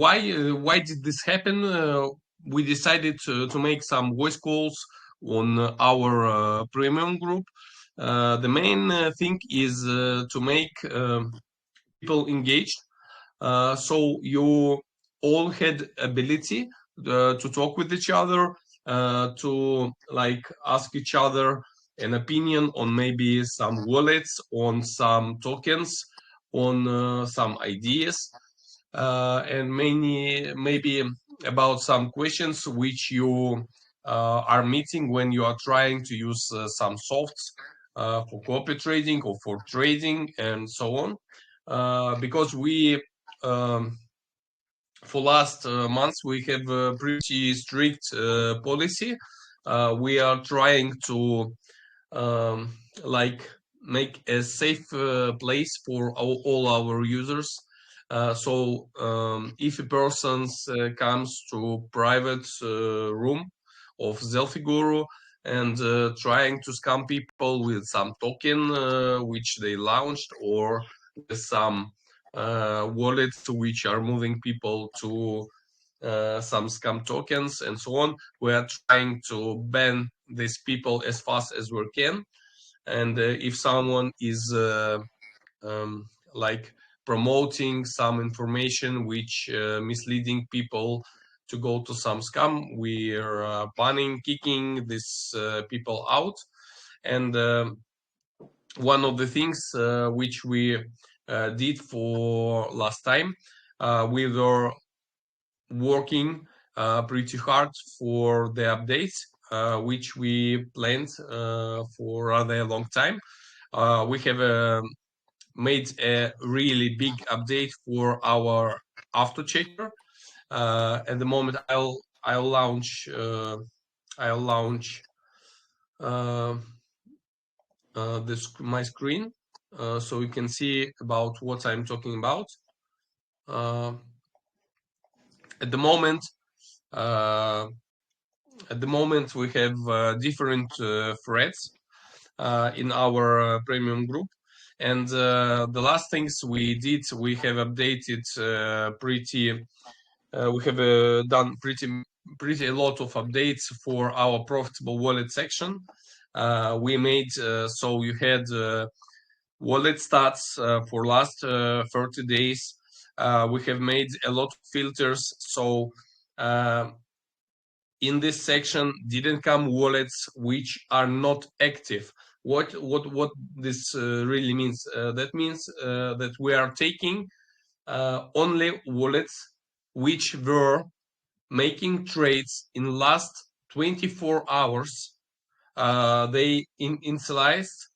why did this happen? We decided to make some voice calls on our premium group. The main thing is to make people engaged. So you all had ability to talk with each other, to like ask each other an opinion on maybe some wallets, on some tokens, on some ideas, and maybe about some questions which you are meeting when you are trying to use some softs for copy trading or for trading and so on. Because we for last months we have a pretty strict policy. We are trying to like make a safe place for all our users. So if a person comes to private room of Zelfiguru and trying to scam people with some token which they launched, or with some wallets which are moving people to some scam tokens and so on, we are trying to ban these people as fast as we can. And if someone is like promoting some information which misleading people to go to some scam, we are banning, kicking these people out. And one of the things which we did for last time, we were working pretty hard for the updates which we planned for rather a long time. We have made a really big update for our auto checker. At the moment, I'll launch my screen so you can see about what I'm talking about. At the moment, we have different threads in our premium group, and the last things we did, we have updated we have done pretty a lot of updates for our profitable wallet section. We made so you had wallet stats for last 30 days. We have made a lot of filters, so in this section didn't come wallets which are not active. What this really means? That means that we are taking only wallets which were making trades in last 24 hours. They initialized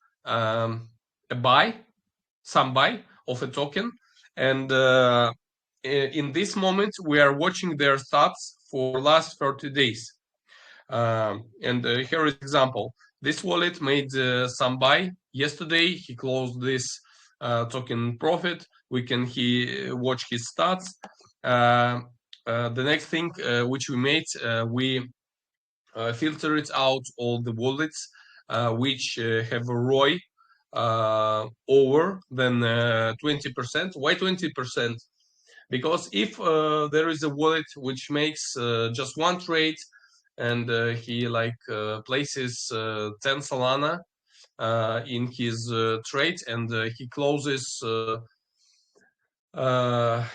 some buy of a token, and in this moment we are watching their stats for last 30 days. And here is example. This wallet made some buy yesterday. He closed this token profit. We can watch his stats. The next thing which we made, we filtered out all the wallets which have a ROI over than 20%. Why 20%? Because if there is a wallet which makes just one trade, and he like places 10 solana in his trade, and he closes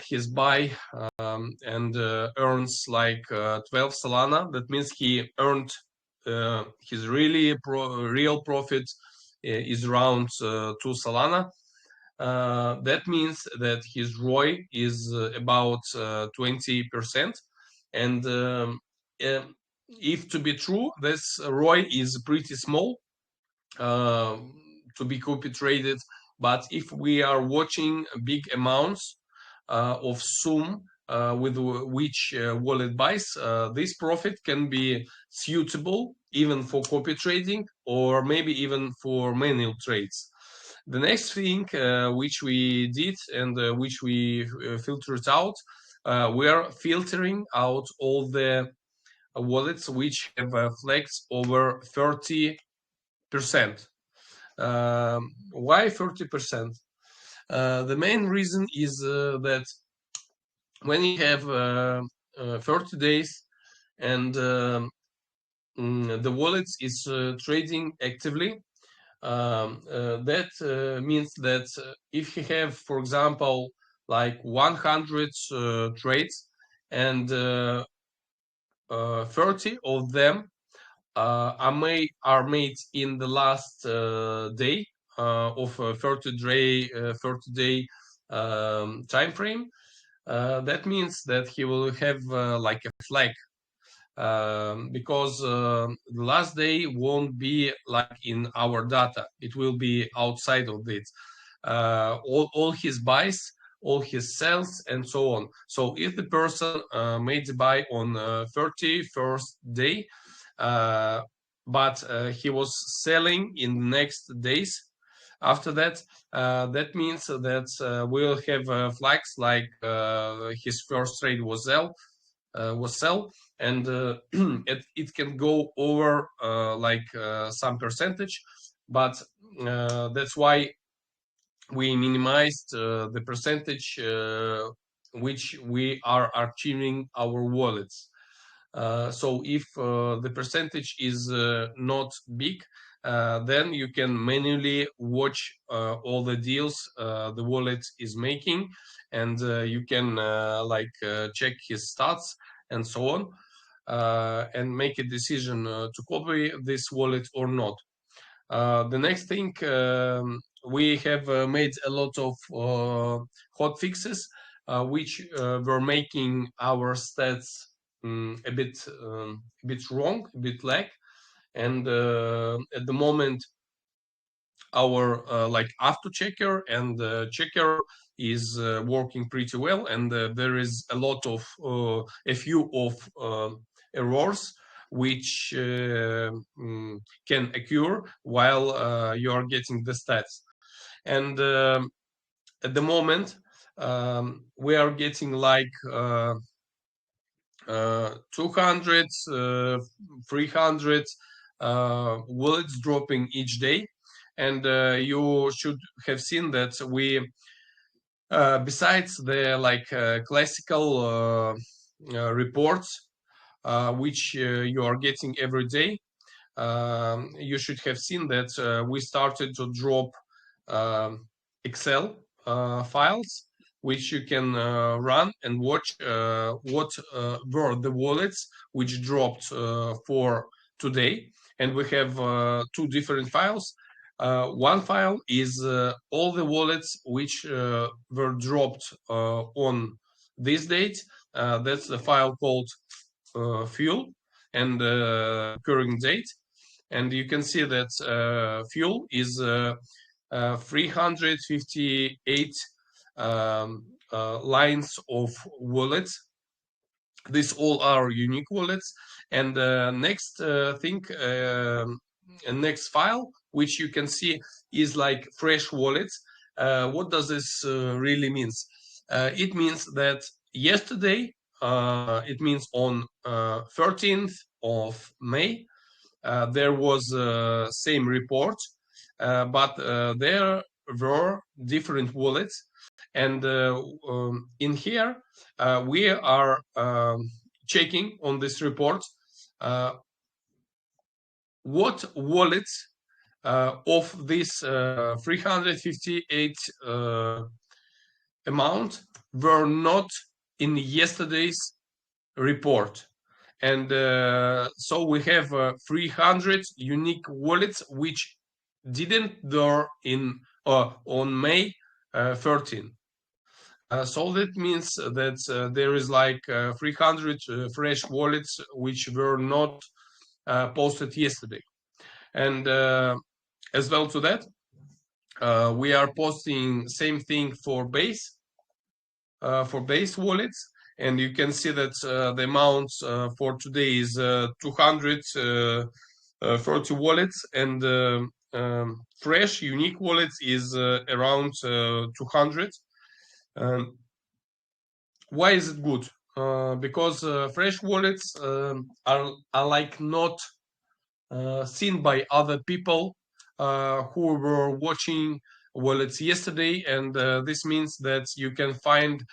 his buy and earns like 12 solana, that means he earned his real profit is around 2 solana. That means that his ROI is about 20%, and if to be true, this ROI is pretty small to be copy traded. But if we are watching big amounts of sum with which wallet buys, this profit can be suitable even for copy trading, or maybe even for manual trades. The next thing which we did, and which we filtered out, we are filtering out all the wallets which have flags over 30%. Why 30%? The main reason is that when you have 30 days and the wallet is trading actively, that means that if you have, for example, like 100 trades and 30 of them are made in the last day of a 30-day time frame, that means that he will have like a flag, because the last day won't be like in our data. It will be outside of it. All his buys, all his sells, and so on. So if the person made the buy on 31st day, but he was selling in the next days after that, that means that we'll have flags like his first trade was sell, and it can go over like some percentage, but that's why we minimized the percentage which we are achieving our wallets. So if the percentage is not big, then you can manually watch all the deals the wallet is making, and you can check his stats and so on, and make a decision to copy this wallet or not. The next thing, we have made a lot of hot fixes, which were making our stats a bit wrong, a bit lag, and at the moment our like auto checker and checker is working pretty well, and there is a few of errors which can occur while you are getting the stats. And at the moment we are getting like 200 300 wallets dropping each day, and you should have seen that we besides the classical reports which you are getting every day, you should have seen that we started to drop Excel files which you can run and watch what were the wallets which dropped for today. And we have two different files. One file is all the wallets which were dropped on this date. That's the file called fuel and current date. And you can see that fuel is 358 lines of wallets. These all are unique wallets. And next thing, next file, which you can see is like fresh wallets. What does this really means? It means that yesterday, it means on 13th of May, there was same report, but there were different wallets, and in here we are checking on this report what wallets of this 358 amount were not in yesterday's report. And so we have 300 unique wallets which didn't there in on May 13. So that means that there is like 300 fresh wallets which were not posted yesterday. And as well to that, we are posting same thing for base wallets. And you can see that the amount for today is 230 wallets, and fresh unique wallets is around 200. Why is it good? Because fresh wallets are like not seen by other people who were watching wallets yesterday, and this means that you can find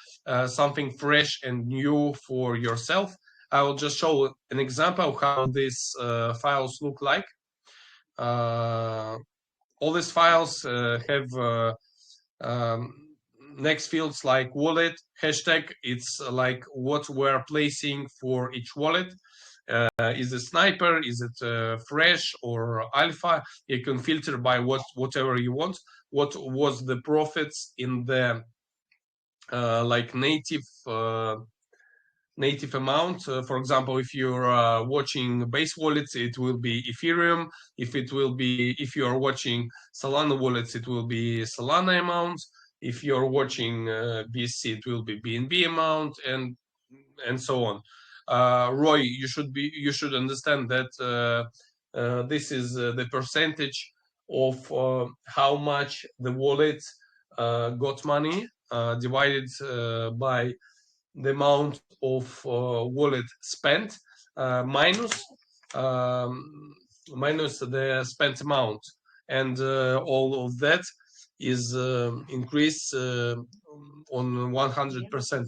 something fresh and new for yourself. I will just show an example of how these files look like. All these files have um, next fields like wallet, hashtag. It's like what we're placing for each wallet. Is it sniper? Is it fresh or alpha? You can filter by whatever you want. What was the profits in the like native amount? For example, if you're watching base wallets, it will be Ethereum. If you are watching Solana wallets, it will be Solana amount. If you're watching BSC, it will be BNB amount, and so on. Roy, you should understand that this is the percentage of how much the wallet got money divided by the amount of wallet spent minus minus the spent amount, and all of that is increased on 100%.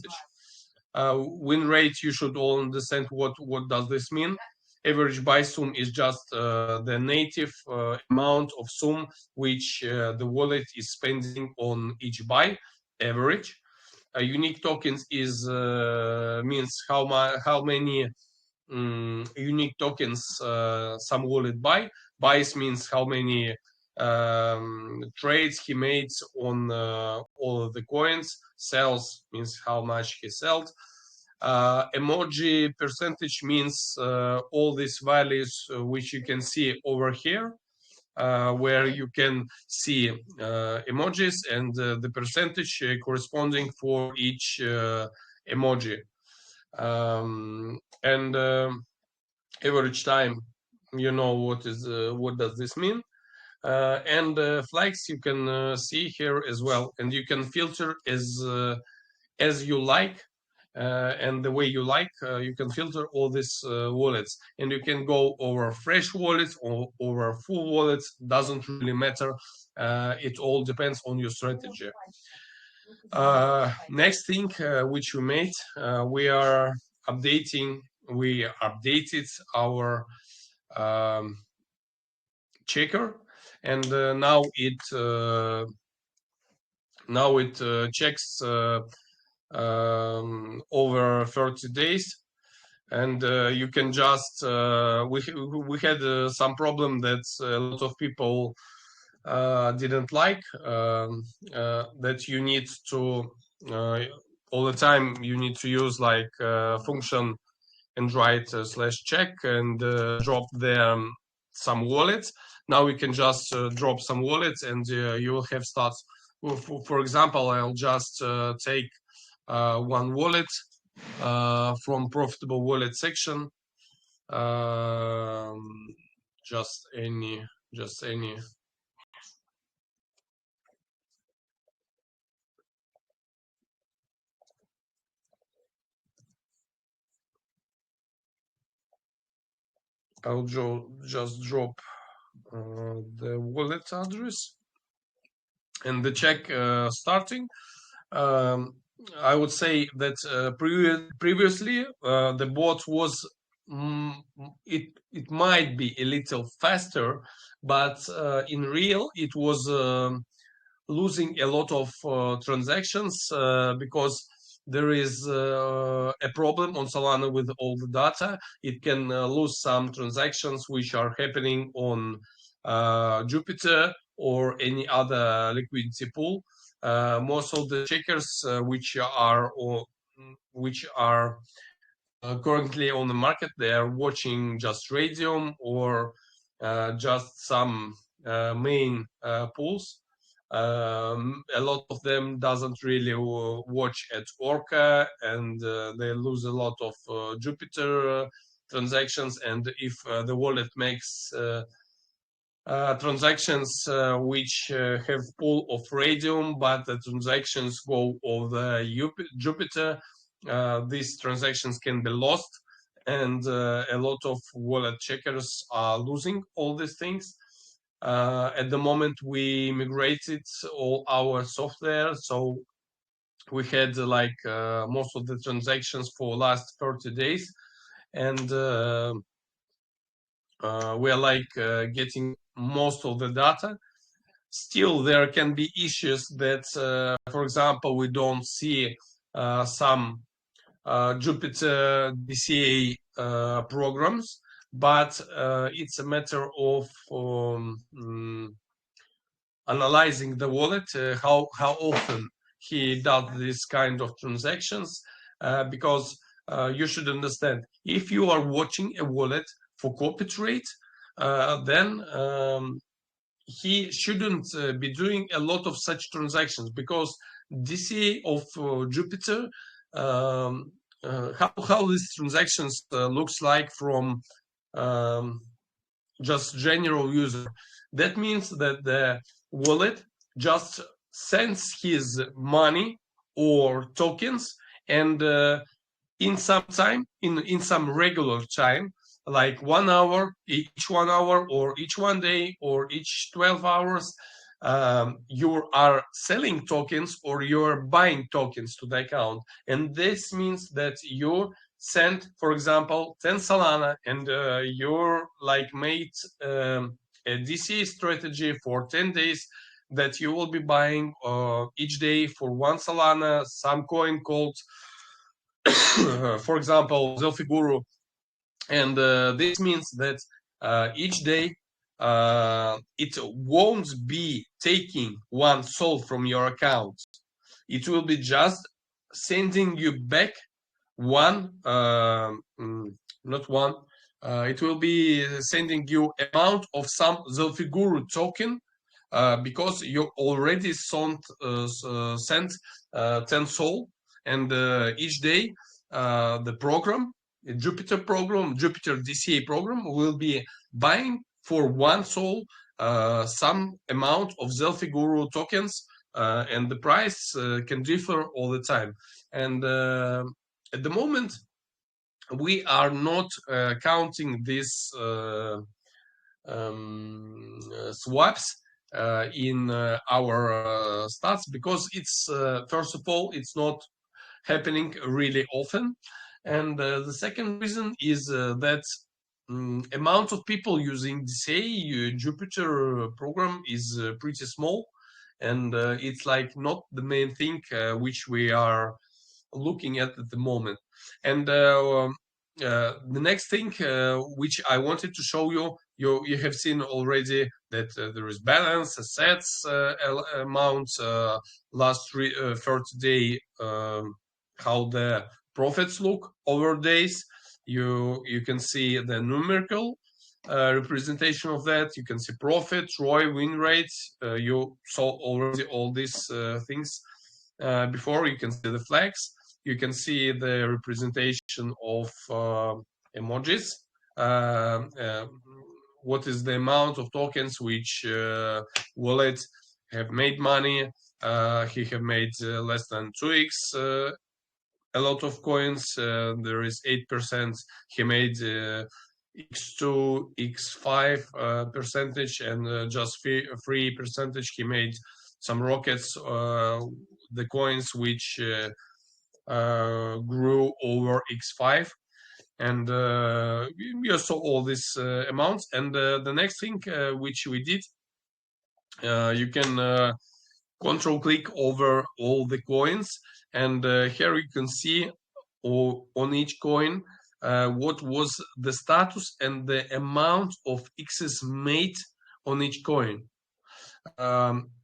Win rate, you should all understand what does this mean. Average buy sum is just the native amount of sum which the wallet is spending on each buy, average. Unique tokens is means how many unique tokens some wallet buys means how many trades he made on all of the coins. Sells means how much he sold. Emoji percentage means all these values which you can see over here, where you can see emojis and the percentage corresponding for each emoji. And average time, you know what does this mean. And flags you can see here as well, and you can filter as you like. And the way you like, you can filter all these wallets, and you can go over fresh wallets or over full wallets. Doesn't really matter. It all depends on your strategy. Next thing which we made, we updated our checker, and now it checks over 30 days, and you can just we had some problem that a lot of people didn't like, that you need to all the time you need to use like function and write /check and drop them some wallets. Now we can just drop some wallets, and you will have stats. For example, I'll just take one wallet from profitable wallet section, just any. I'll just drop the wallet address and the check starting. I would say that previously the bot was it might be a little faster, but in real it was losing a lot of transactions because there is a problem on Solana with all the data. It can lose some transactions which are happening on Jupiter or any other liquidity pool. Most of the checkers which are currently on the market, they are watching just Radium or just some main pools. A lot of them doesn't really watch at Orca, and they lose a lot of Jupiter transactions. And if the wallet makes transactions which have pool of Radium, but the transactions go over Jupiter, these transactions can be lost, and a lot of wallet checkers are losing all these things. At the moment, we migrated all our software, so we had like most of the transactions for last 30 days, and we are like getting most of the data. Still, there can be issues that, for example, we don't see some Jupyter DCA programs, but it's a matter of analyzing the wallet, how often he does this kind of transactions, because you should understand, if you are watching a wallet for copy trade, then he shouldn't be doing a lot of such transactions, because DCA of Jupyter, how these transactions looks like from just general user. That means that the wallet just sends his money or tokens, and in some time, in some regular time, like 1 hour, each 1 hour, or each 1 day, or each 12 hours, you are selling tokens or you're buying tokens to the account. And this means that you sent, for example, 10 solana, and you're like made a DC strategy for 10 days, that you will be buying each day for 1 solana some coin called for example, Zelfiguru. And this means that each day it won't be taking 1 sol from your account. It will be just sending you back one, not one, it will be sending you amount of some Zelfiguru token, because you already sent 10 sol, and each day the program, Jupyter DCA program, will be buying for 1 sol some amount of Zelfiguru tokens, and the price can differ all the time. And at the moment, we are not counting these swaps in our stats, because it's first of all, it's not happening really often, and the second reason is that amount of people using DCA Jupyter program is pretty small, and it's like not the main thing which we are looking at the moment. And the next thing which I wanted to show you, you have seen already that there is balance, assets, amount, last 30 day, how the profits look over days. You can see the numerical representation of that. You can see profit, ROI, win rates. You saw already all these things before. You can see the flags. You can see the representation of emojis. What is the amount of tokens which wallet have made money? He have made less than 2x. A lot of coins. There is 8%. He made x2, x5 percentage, and just 3% he made some rockets. The coins which grew over x5, and you saw all these amounts. And the next thing which we did, you can control click over all the coins, and here you can see on each coin what was the status and the amount of x's made on each coin.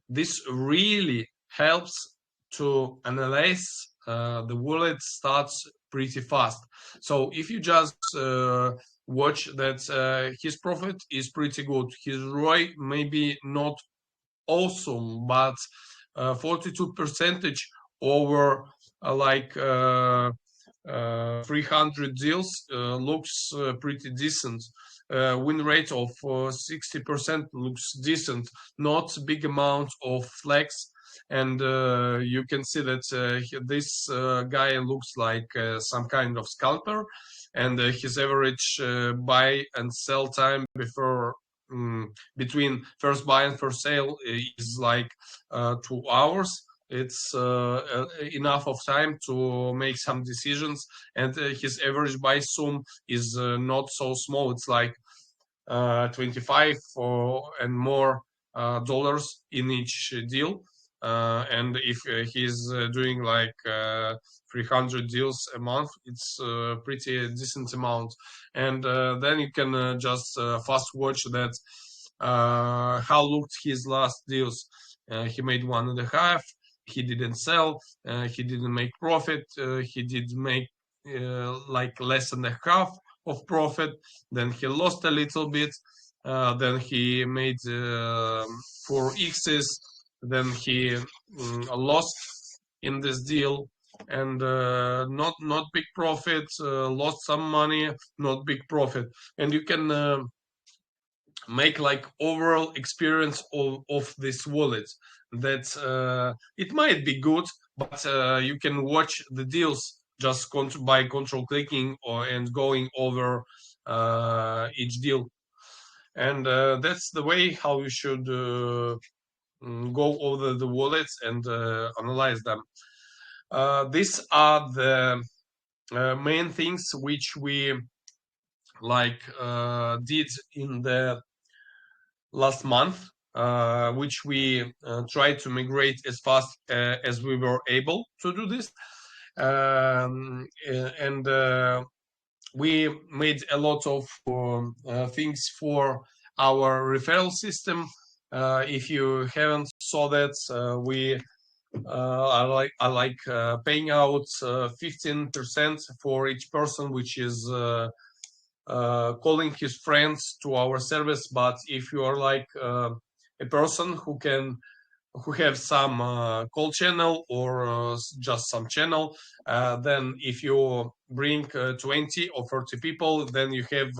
This really helps to analyze the wallet starts pretty fast. So if you just watch that his profit is pretty good, his ROI maybe not awesome, but 42% over like 300 deals looks pretty decent. Win rate of 60% looks decent, not big amount of flex. And you can see that this guy looks like some kind of scalper, and his average buy and sell time before between first buy and first sale is like 2 hours. It's enough of time to make some decisions, and his average buy sum is not so small. It's like 25 and more dollars in each deal. And if he's doing like 300 deals a month, it's a pretty decent amount. And then you can just fast watch that how looked his last deals. He made 1.5. He didn't sell. He didn't make profit. He did make like less than a half of profit. Then he lost a little bit. Then he made 4x's. Then he lost in this deal, and not big profit. Lost some money, not big profit. And you can make like overall experience of this wallet. That it might be good, but you can watch the deals just by control clicking and going over each deal. And that's the way how you should go over the wallets and analyze them. These are the main things which we like did in the last month, which we tried to migrate as fast as we were able to do this. And we made a lot of things for our referral system. If you haven't saw that, we I like paying out 15% for each person, which is calling his friends to our service. But if you are like a person who have some call channel or just some channel, then if you bring 20 or 30 people, then you have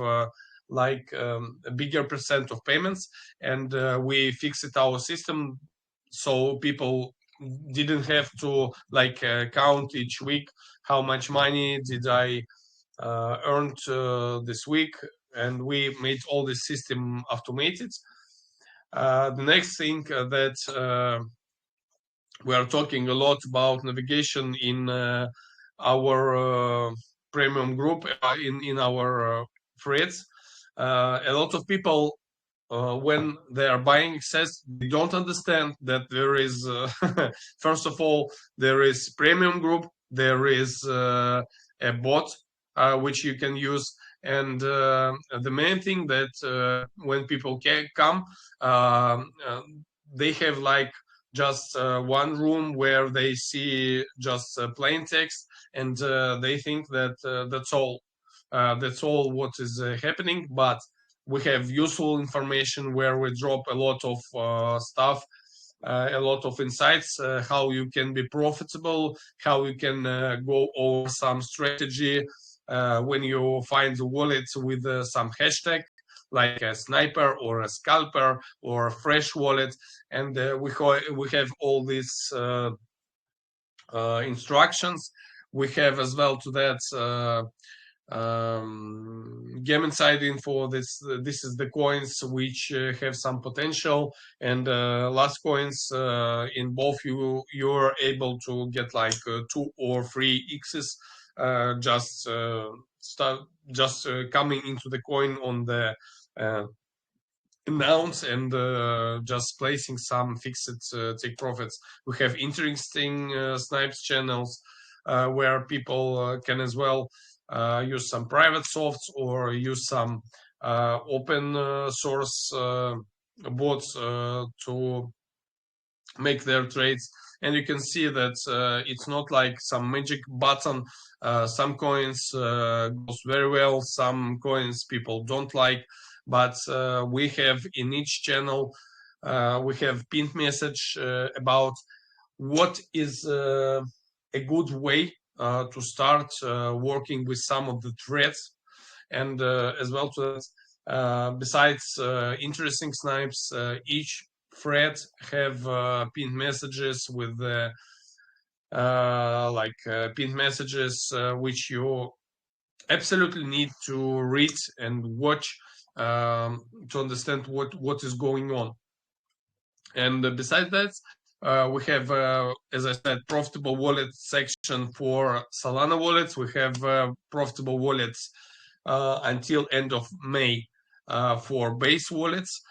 like a bigger percent of payments. And we fixed our system so people didn't have to like count each week how much money did I earned this week, and we made all the system automated. The next thing that we are talking a lot about navigation in our premium group, in our threads. A lot of people, when they are buying access, they don't understand that there is, first of all, there is premium group, there is a bot which you can use. And the main thing that when people can come, they have like just one room where they see just plain text, and they think that that's all what is happening. But we have useful information where we drop a lot of stuff, a lot of insights, how you can be profitable, how you can go over some strategy when you find the wallet with some hashtag like a sniper or a scalper or a fresh wallet. And we have all these instructions. We have as well to that game inside info. This is the coins which have some potential, and last coins in both you're able to get like 2 or 3 x's just coming into the coin on the announce and just placing some fixed take profits. We have interesting snipes channels where people can as well use some private softs or use some open source bots to make their trades. And you can see that it's not like some magic button. Some coins goes very well, some coins people don't like. But we have in each channel, we have pinned message about what is a good way to start working with some of the threads. And as well to that, besides interesting snipes, each thread have pinned messages with pinned messages which you absolutely need to read and watch to understand what is going on. And besides that, we have, as I said, profitable wallet section for Solana wallets. We have profitable wallets until end of May for base wallets.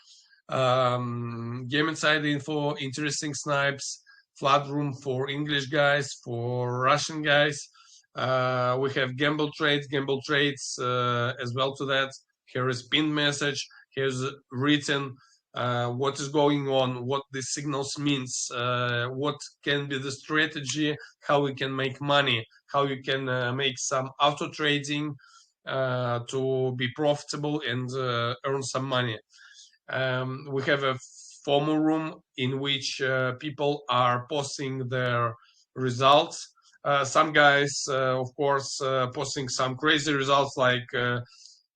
Game inside info, interesting snipes, flat room for English guys, for Russian guys. We have gamble trades as well to that. Here is pinned message. Here's written what is going on, what the signals means, what can be the strategy, how we can make money, how you can make some auto trading to be profitable and earn some money. We have a FOMO room in which people are posting their results. Some guys, of course, posting some crazy results like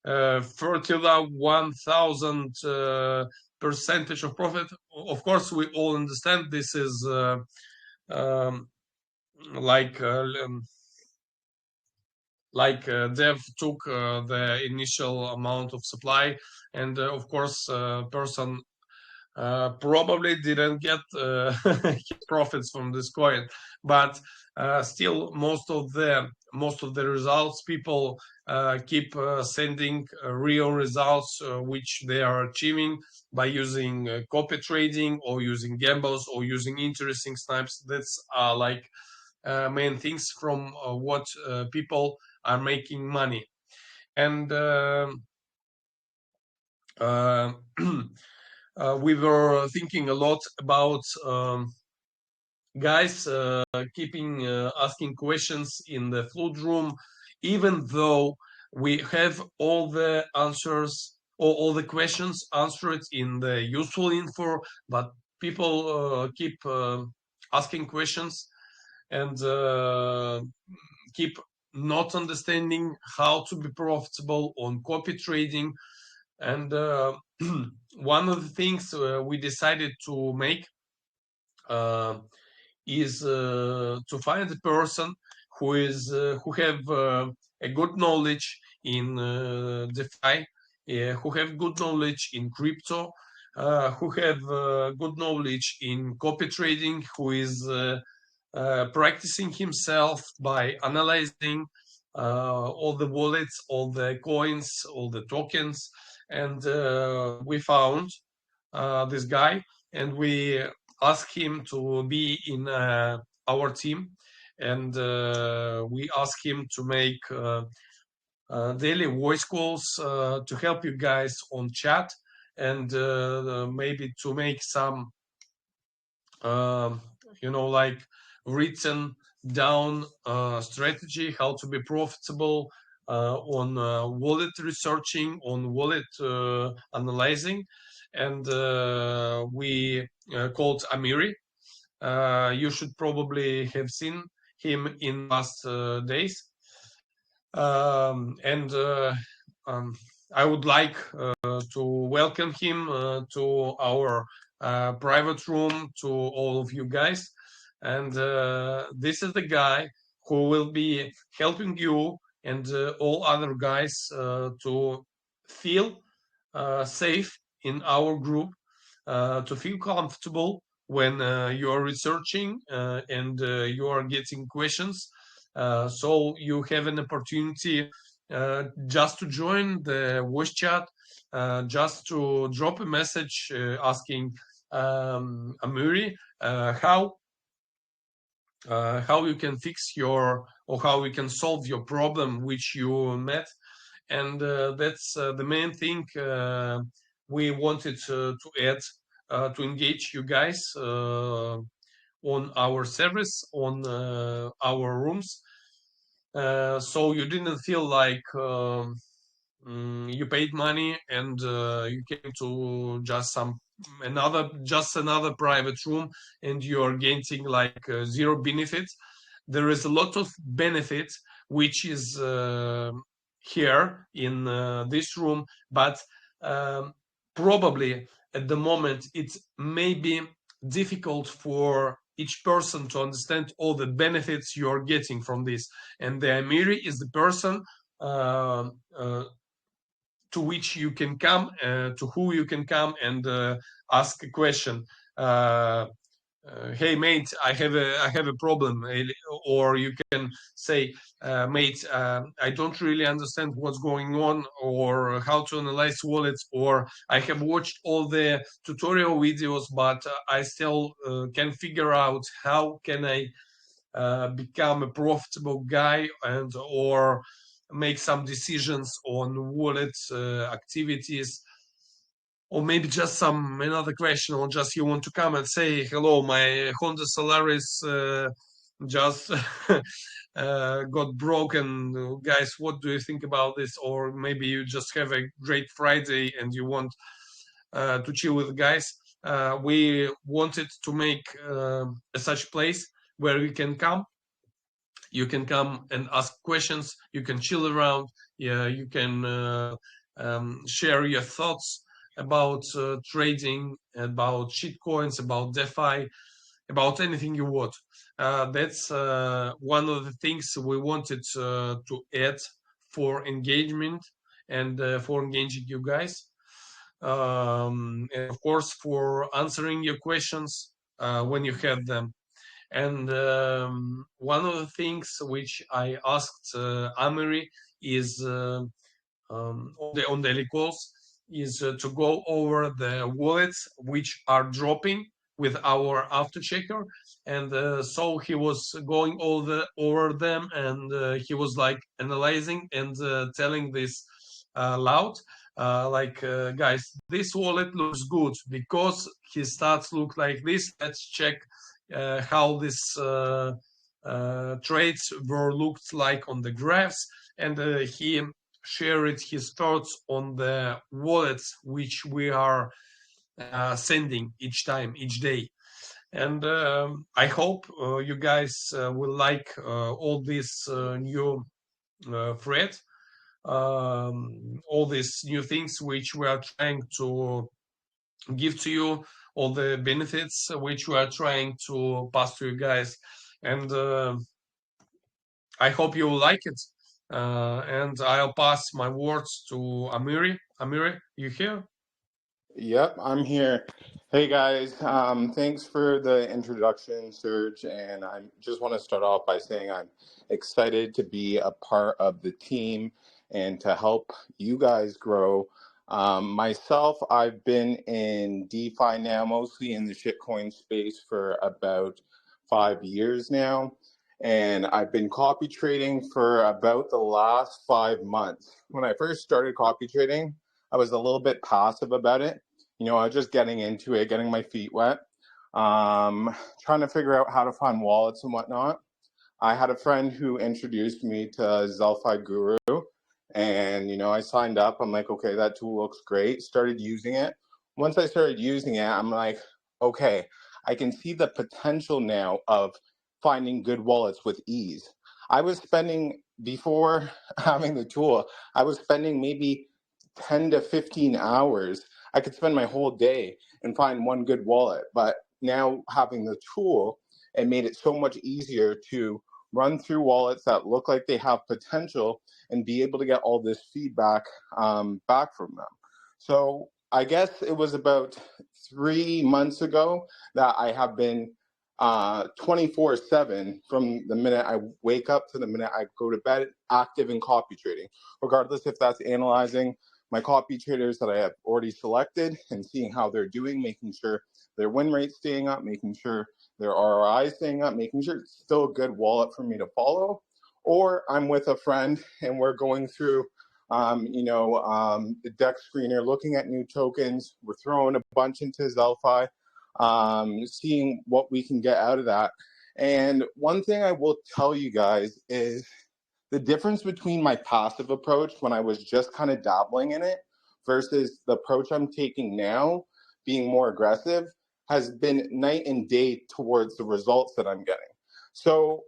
fertile 1000 percentage of profit. Of course, we all understand this is like Dev took the initial amount of supply, and of course, person probably didn't get profits from this coin, but still most of the results people keep sending real results which they are achieving by using copy trading or using gambles or using interesting snipes. That's like main things from what people are making money. And we were thinking a lot about guys keeping asking questions in the flood room, even though we have all the answers or all the questions answered in the useful info, but people keep asking questions and keep not understanding how to be profitable on copy trading. And one of the things we decided to make is to find a person who have a good knowledge in DeFi, who have good knowledge in crypto, who have good knowledge in copy trading, who is practicing himself by analyzing all the wallets, all the coins, all the tokens. And we found this guy, and we asked him to be in our team, and we asked him to make daily voice calls to help you guys on chat, and maybe to make some like written down strategy how to be profitable on wallet researching, on wallet analyzing. And we called Amiri. You should probably have seen him in last days. And I would like to welcome him to our private room, to all of you guys. And this is the guy who will be helping you and all other guys to feel safe in our group, to feel comfortable when you are researching and you are getting questions. So you have an opportunity just to join the voice chat, just to drop a message asking Amiri how you can fix your, or how you can solve your problem which you met. And that's the main thing we wanted to add to engage you guys on our service, on our rooms, so you didn't feel like you paid money and you came to just another private room and you are gaining like zero benefits. There is a lot of benefits which is here in this room, but probably at the moment it's maybe difficult for each person to understand all the benefits you are getting from this. And the Amiri is the person to which you can come, to who you can come and ask a question. Hey mate, I have a problem, or you can say, mate, I don't really understand what's going on, or how to analyze wallets, or I have watched all the tutorial videos, but I still can figure out how can I become a profitable guy, and or make some decisions on wallet activities, or maybe just some another question, or just you want to come and say, hello, my Honda Solaris just got broken, guys, what do you think about this? Or maybe you just have a great Friday and you want to chill with guys. We wanted to make such place where you can come and ask questions, you can chill around, yeah, you can share your thoughts about trading, about shitcoins, about DeFi, about anything you want. That's one of the things we wanted to add for engagement and for engaging you guys. And of course, for answering your questions when you have them. And one of the things which I asked Amery is on daily calls is to go over the wallets which are dropping with our after checker. And so he was going over them, and he was like analyzing and telling this loud, guys, this wallet looks good because his stats look like this. Let's check how this trades were looked like on the graphs. And he shared his thoughts on the wallets which we are sending each day. And I hope you guys will like all this new thread, all these new things which we are trying to give to you, all the benefits which we are trying to pass to you guys. And I hope you will like it. And I'll pass my words to Amiri. Amiri, you here? Yep, I'm here. Hey guys, thanks for the introduction, Serge. And I just want to start off by saying I'm excited to be a part of the team and to help you guys grow. Myself, I've been in DeFi now, mostly in the shitcoin space for about 5 years now. And I've been copy trading for about the last 5 months. When I first started copy trading, I was a little bit passive about it. You know, I was just getting into it, getting my feet wet, trying to figure out how to find wallets and whatnot. I had a friend who introduced me to Zelfiguru, and, you know, I signed up. I'm like, okay, that tool looks great. Started using it. Once I started using it, I'm like, okay, I can see the potential now of finding good wallets with ease. I was spending, before having the tool, I was spending maybe 10 to 15 hours. I could spend my whole day and find one good wallet. But now having the tool, it made it so much easier to run through wallets that look like they have potential and be able to get all this feedback back from them. So I guess it was about 3 months ago that I have been 24/7 from the minute I wake up to the minute I go to bed, active in copy trading, regardless if that's analyzing my copy traders that I have already selected and seeing how they're doing, making sure their win rate staying up, making sure their ROI staying up, making sure it's still a good wallet for me to follow. Or I'm with a friend and we're going through the deck screener, looking at new tokens. We're throwing a bunch into Zelfi, seeing what we can get out of that. And one thing I will tell you guys is the difference between my passive approach when I was just kind of dabbling in it versus the approach I'm taking now, being more aggressive, has been night and day towards the results that I'm getting. So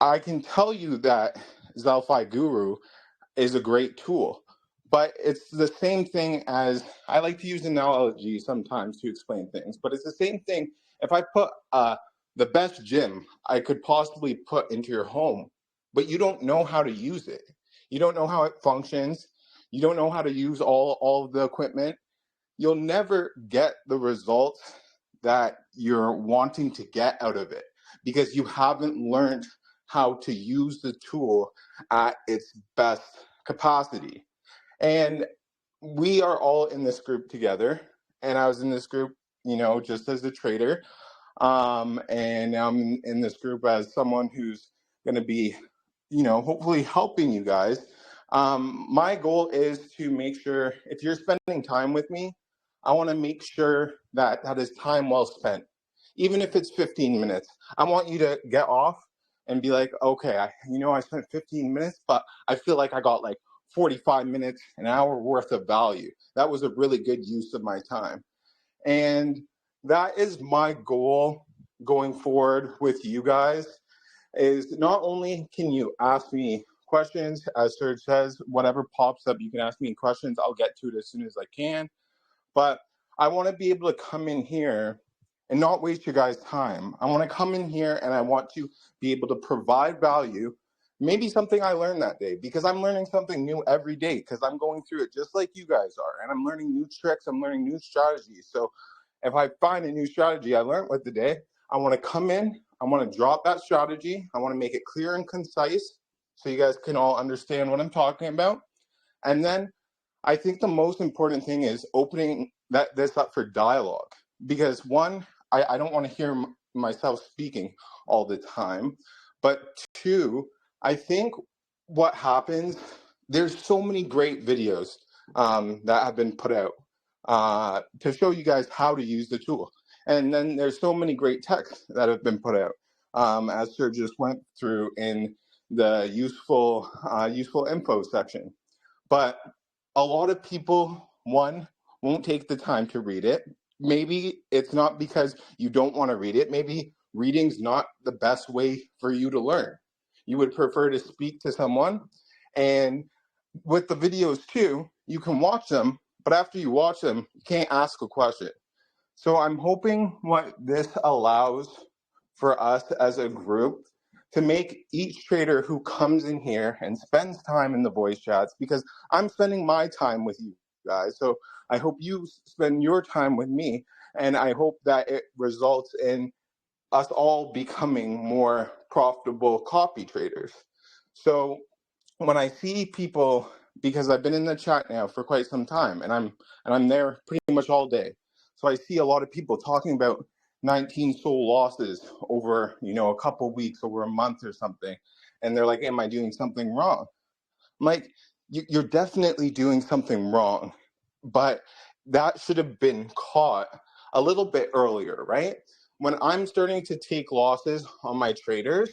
I can tell you that Zelfiguru is a great tool, but it's the same thing as, I like to use analogy sometimes to explain things, but it's the same thing. If I put the best gym I could possibly put into your home, but you don't know how to use it, you don't know how it functions, you don't know how to use all of the equipment, you'll never get the results that you're wanting to get out of it because you haven't learned how to use the tool at its best capacity. And we are all in this group together. And I was in this group, just as a trader. And now I'm in this group as someone who's going to be, hopefully helping you guys. My goal is to make sure if you're spending time with me, I want to make sure that that is time well spent. Even if it's 15 minutes, I want you to get off and be like, okay, I spent 15 minutes, but I feel like I got like 45 minutes, an hour worth of value. That was a really good use of my time. And that is my goal going forward with you guys, is not only can you ask me questions, as Serge says, whatever pops up, you can ask me questions. I'll get to it as soon as I can. But I want to be able to come in here and not waste your guys' time. I want to come in here and I want to be able to provide value, maybe something I learned that day, because I'm learning something new every day because I'm going through it just like you guys are. And I'm learning new tricks, I'm learning new strategies. So if I find a new strategy I learned with the day, I want to come in, I want to drop that strategy, I want to make it clear and concise so you guys can all understand what I'm talking about. And then I think the most important thing is opening this up for dialogue, because one, I don't want to hear myself speaking all the time, but two, I think what happens, there's so many great videos that have been put out to show you guys how to use the tool. And then there's so many great texts that have been put out, as Sir just went through in the useful info section. But a lot of people, one, won't take the time to read it. Maybe it's not because you don't want to read it. Maybe reading's not the best way for you to learn. You would prefer to speak to someone. And with the videos too, you can watch them, but after you watch them, you can't ask a question. So I'm hoping what this allows for us as a group to make each trader who comes in here and spends time in the voice chats, because I'm spending my time with you guys. So I hope you spend your time with me, and I hope that it results in us all becoming more profitable copy traders. So when I see people, because I've been in the chat now for quite some time, and I'm there pretty much all day. So I see a lot of people talking about 19 soul losses over, a couple weeks, over a month or something. And they're like, am I doing something wrong? I'm like, you're definitely doing something wrong, but that should have been caught a little bit earlier, right? When I'm starting to take losses on my traders,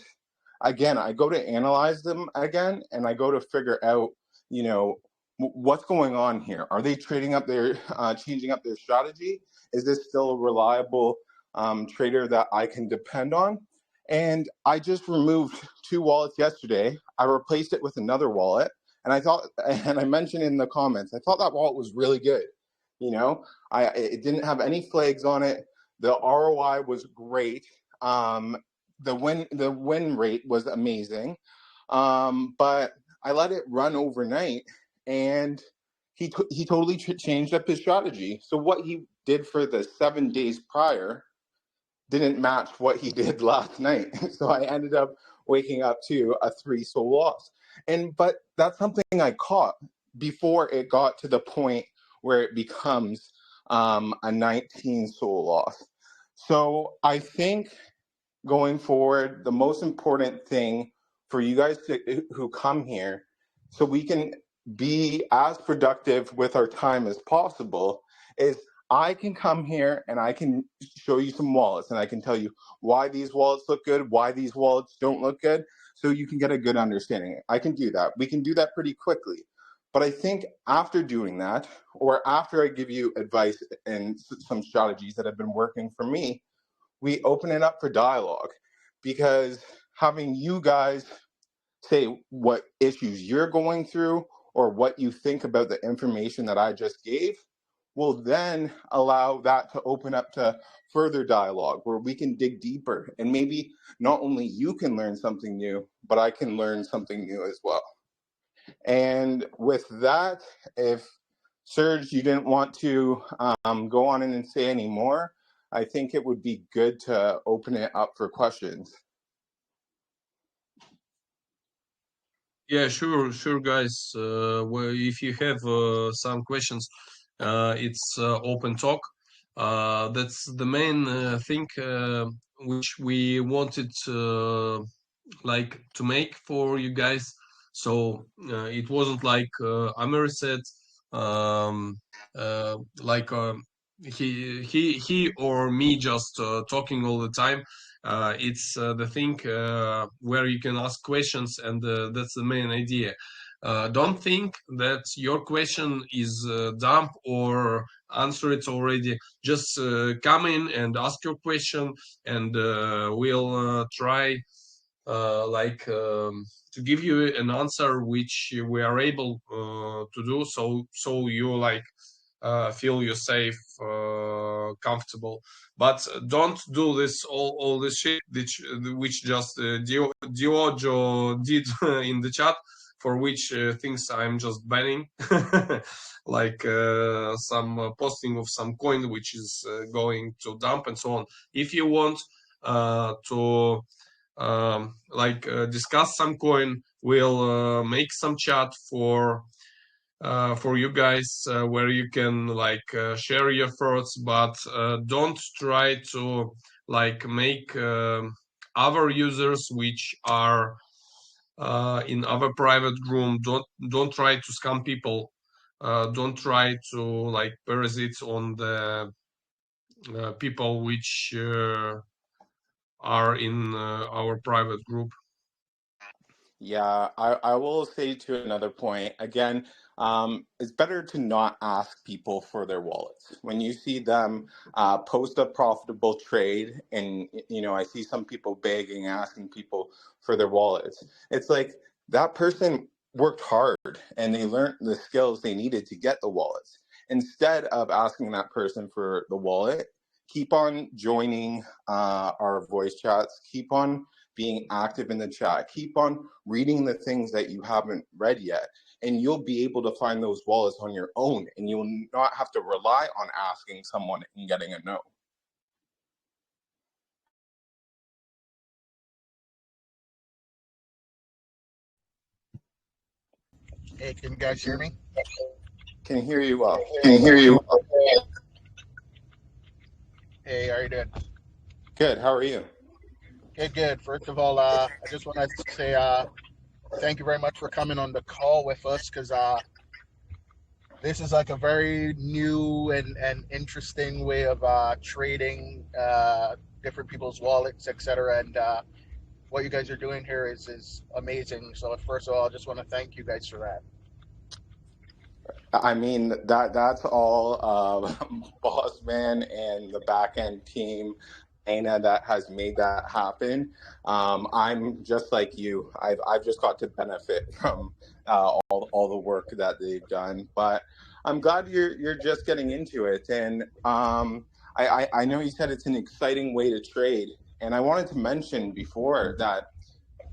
again, I go to analyze them again, and I go to figure out, what's going on here. Are they trading up their, changing up their strategy? Is this still a reliable trader that I can depend on? And I just removed 2 wallets yesterday. I replaced it with another wallet. And I thought, and I mentioned in the comments, I thought that wallet was really good. It didn't have any flags on it. The ROI was great. The win rate was amazing. But I let it run overnight, and he totally changed up his strategy. So what he did for the 7 days prior didn't match what he did last night. So I ended up waking up to a 3 soul loss. But that's something I caught before it got to the point where it becomes a 19 soul loss. So I think going forward, the most important thing for you guys who come here, so we can be as productive with our time as possible, is I can come here and I can show you some wallets, and I can tell you why these wallets look good, why these wallets don't look good, so you can get a good understanding. I can do that. We can do that pretty quickly. But I think after doing that, or after I give you advice and some strategies that have been working for me, we open it up for dialogue, because having you guys say what issues you're going through or what you think about the information that I just gave will then allow that to open up to further dialogue where we can dig deeper, and maybe not only you can learn something new, but I can learn something new as well. And with that, if Serge, you didn't want to go on in and say any more, I think it would be good to open it up for questions. Yeah, sure, guys. Well, if you have some questions, it's open talk. That's the main thing which we wanted like to make for you guys. So it wasn't like Amir said, like he or me just talking all the time. It's the thing where you can ask questions, and that's the main idea. Don't think that your question is dumb or answer it already. Just come in and ask your question, and we'll try to give you an answer which we are able to do, so you like feel you safe, comfortable. But don't do this all this shit which just Diogo did in the chat, for which things I'm just banning. Like some posting of some coin which is going to dump and so on. If you want to discuss some coin, we'll make some chat for you guys where you can share your thoughts, but don't try to make other users which are in our private room. Don't try to scam people. Don't try to parasite on the people which are in our private group. Yeah, I will say to another point again, it's better to not ask people for their wallets. When you see them post a profitable trade, and I see some people begging, asking people for their wallets. It's like that person worked hard and they learned the skills they needed to get the wallets. Instead of asking that person for the wallet, keep on joining our voice chats, keep on being active in the chat, keep on reading the things that you haven't read yet, and you'll be able to find those wallets on your own, and you'll not have to rely on asking someone and getting a no. Hey, can you guys hear me? Can hear you well. Can hear you. Hey, how are you doing? Good. How are you? Good. First of all, I just want to say thank you very much for coming on the call with us, because this is like a very new and interesting way of trading different people's wallets, etc. And what you guys are doing here is amazing. So first of all, I just want to thank you guys for that. I mean, that's all Boss Man and the back end team, Ana, that has made that happen. I'm just like you. I've just got to benefit from all the work that they've done. But I'm glad you're just getting into it. And I know you said it's an exciting way to trade. And I wanted to mention before that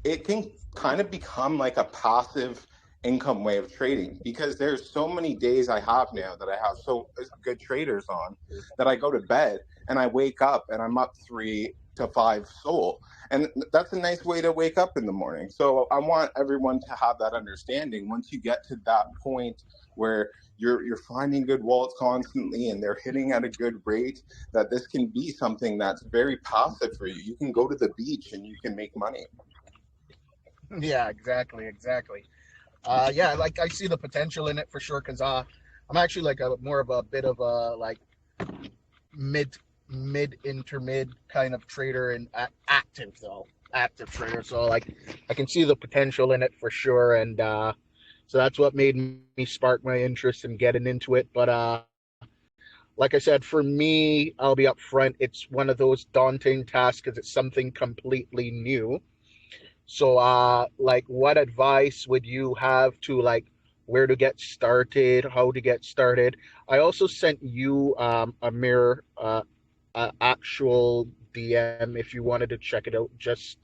it can kind of become like a passive income way of trading, because there's so many days I have now that I have so good traders on that I go to bed and I wake up and I'm up 3 to 5 SOL, and that's a nice way to wake up in the morning. So I want everyone to have that understanding. Once you get to that point where you're finding good wallets constantly and they're hitting at a good rate, that this can be something that's very passive for you. You can go to the beach and you can make money. Yeah, exactly. Yeah, like I see the potential in it for sure, because I'm actually like more of a bit of a like mid intermid kind of trader, and active trader. So like I can see the potential in it for sure, and so that's what made me spark my interest in getting into it. But like I said, for me, I'll be upfront, it's one of those daunting tasks because it's something completely new. So, like, what advice would you have to like where to get started, how to get started? I also sent you Amir actual DM if you wanted to check it out. Just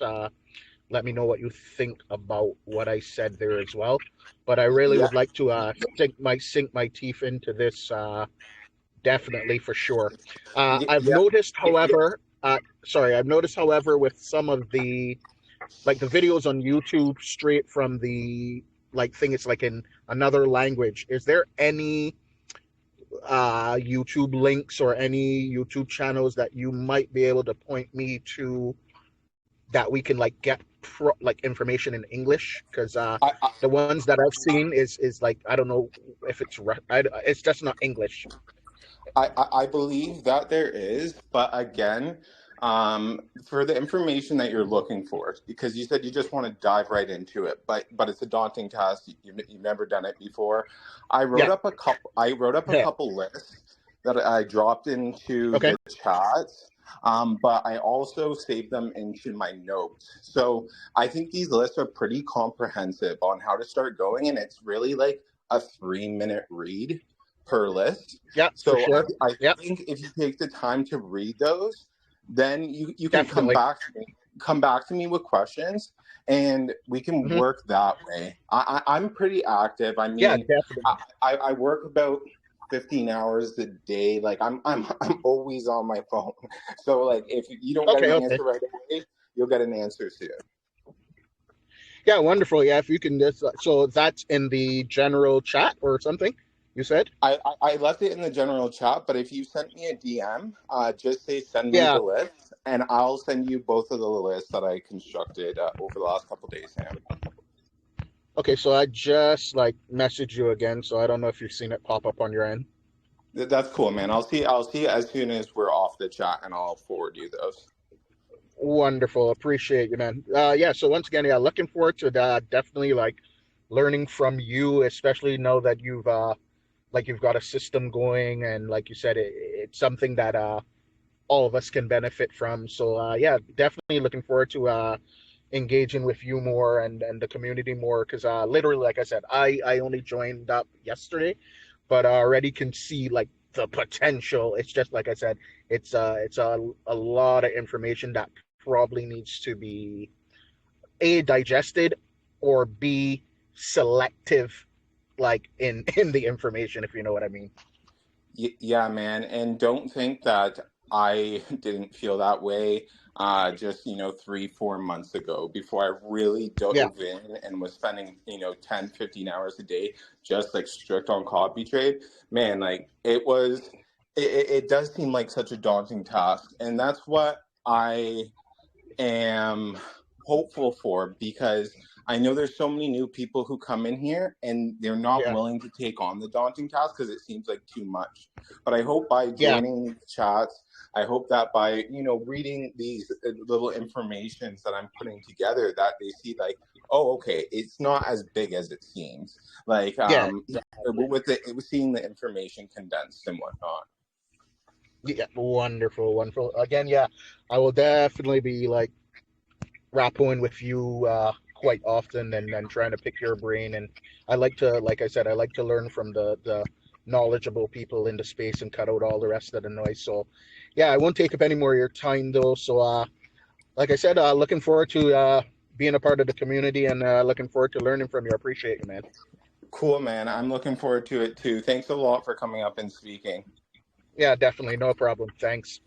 let me know what you think about what I said there as well. But I really Yeah, would like to sink my teeth into this, definitely for sure. I've yeah. noticed, however, I've noticed, however, with some of the like the videos on YouTube straight from the like thing, it's like in another language. Is there any YouTube links or any YouTube channels that you might be able to point me to that we can like get like information in English? Because I, the ones that I've seen is like I don't know if it's just not English. I believe that there is, but again, for the information that you're looking for, because you said you just want to dive right into it, but it's a daunting task. You've never done it before. I wrote Yeah. up a couple. I wrote up a Yeah. couple lists that I dropped into Okay. the chats. But I also saved them into my notes. So I think these lists are pretty comprehensive on how to start going, and it's really like a 3-minute read per list. Yeah, for So sure. I Yeah, think if you take the time to read those, then you can definitely. come back to me with questions, and we can Hmm. work that way. I'm pretty active. I Yeah, mean, definitely. I work about 15 hours a day. Like I'm always on my phone. So like if you don't get Okay, an okay. answer right away, you'll get an answer soon. Yeah, wonderful. Yeah, if you can just so that's in the general chat or something, you said? I left it in the general chat, but if you sent me a DM, just say send me Yeah. the list, and I'll send you both of the lists that I constructed over the last couple of days, Sam. Okay, so I just like messaged you again, so I don't know if you've seen it pop up on your end. That's cool, man. I'll see you as soon as we're off the chat, and I'll forward you those. Wonderful. Appreciate you, man. Yeah, so once again, yeah, looking forward to that. Definitely like learning from you, especially know that you've got a system going and like you said, it's something that all of us can benefit from. So yeah, definitely looking forward to engaging with you more and the community more because literally, like I said, I only joined up yesterday, but I already can see like the potential. It's just like I said, it's a lot of information that probably needs to be A, digested, or B, selective, like in the information, if you know what I mean. Yeah, man. And don't think that I didn't feel that way just, 3, 4 months ago before I really Yeah, dove in and was spending, 10, 15 hours a day just like strict on copy trade. Man, like it does seem like such a daunting task. And that's what I am hopeful for because I know there's so many new people who come in here and they're not yeah, willing to take on the daunting task because it seems like too much. But I hope by yeah, joining these chats, I hope that by reading these little informations that I'm putting together, that they see like, oh, okay, it's not as big as it seems. Like yeah, with seeing the information condensed and whatnot. yeah. Wonderful, wonderful. Again, yeah, I will definitely be like rapping with you quite often and trying to pick your brain. And I like to, like I said, I like to learn from the knowledgeable people in the space and cut out all the rest of the noise. So, yeah, I won't take up any more of your time though. So, like I said, looking forward to being a part of the community and looking forward to learning from you. I appreciate you, man. Cool, man. I'm looking forward to it too. Thanks a lot for coming up and speaking. Yeah, definitely. No problem. Thanks.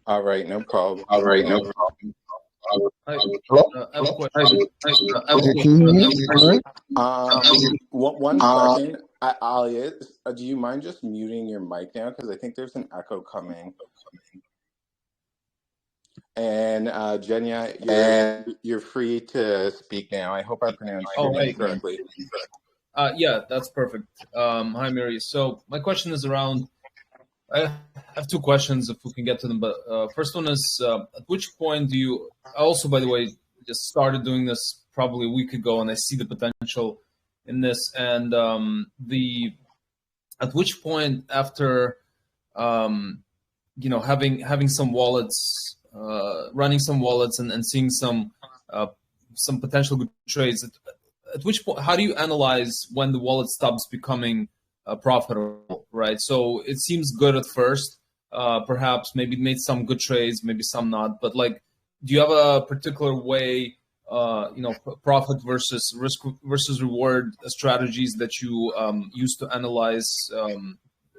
All right, no problem. All right, no problem. Hi, Hello? I have a question. Okay, can you hear me? All right. One second, Ali, do you mind just muting your mic now? Because I think there's an echo coming. And Jenya, you're free to speak now. I hope I pronounced your name correctly. Yeah, that's perfect. Hi, Mary. So my question is around. I have two questions if we can get to them. But first one is, at which point do you? I also, by the way, just started doing this probably a week ago, and I see the potential in this. And at which point after, having some wallets, running some wallets, and seeing some potential good trades. At which point, how do you analyze when the wallet stops becoming profitable, right? So it seems good at first, perhaps maybe made some good trades, maybe some not, but like, do you have a particular way profit versus risk versus reward strategies that you use to analyze,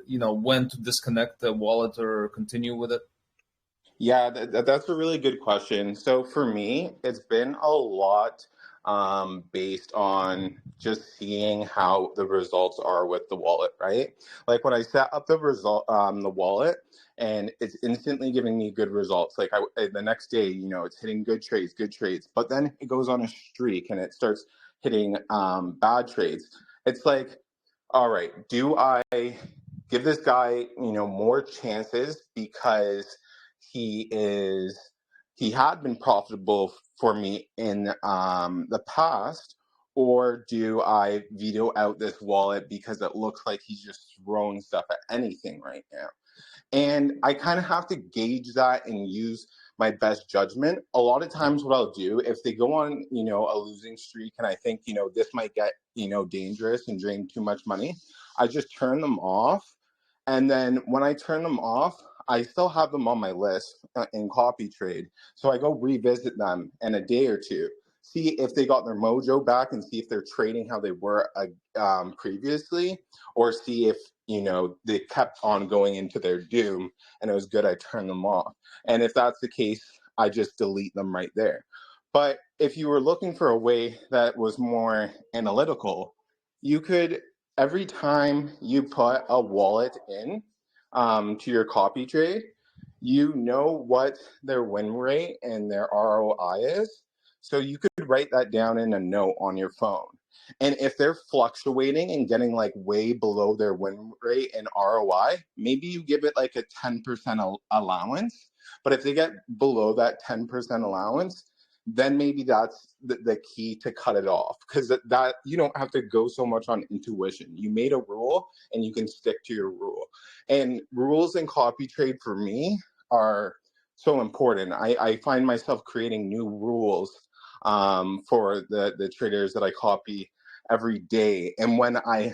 when to disconnect the wallet or continue with it? Yeah, that's a really good question. So for me, it's been a lot based on just seeing how the results are with the wallet, right? Like when I set up the wallet, and it's instantly giving me good results. Like the next day, it's hitting good trades, but then it goes on a streak and it starts hitting bad trades. It's like, all right, do I give this guy, more chances because he had been profitable for me in the past, or do I veto out this wallet because it looks like he's just throwing stuff at anything right now? And I kind of have to gauge that and use my best judgment. A lot of times what I'll do, if they go on, a losing streak and I think, this might get, dangerous and drain too much money, I just turn them off. And then when I turn them off, I still have them on my list in copy trade. So I go revisit them in a day or two, see if they got their mojo back and see if they're trading how they were previously, or see if, they kept on going into their doom and it was good I turned them off. And if that's the case, I just delete them right there. But if you were looking for a way that was more analytical, you could, every time you put a wallet in to your copy trade, you know what their win rate and their ROI is. So you could write that down in a note on your phone. And if they're fluctuating and getting like way below their win rate and ROI, maybe you give it like a 10% allowance. But if they get below that 10% allowance, then maybe that's the key to cut it off, because that you don't have to go so much on intuition. You made a rule and you can stick to your rule. And rules in copy trade for me are so important. I find myself creating new rules for the traders that I copy every day. And when I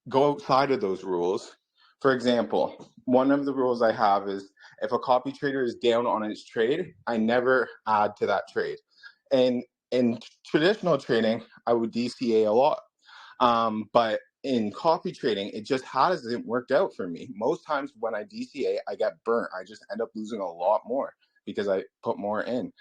go outside of those rules, for example, one of the rules I have is if a copy trader is down on its trade, I never add to that trade. And in traditional trading, I would DCA a lot. But in copy trading, it just hasn't worked out for me. Most times when I DCA, I get burnt. I just end up losing a lot more because I put more in.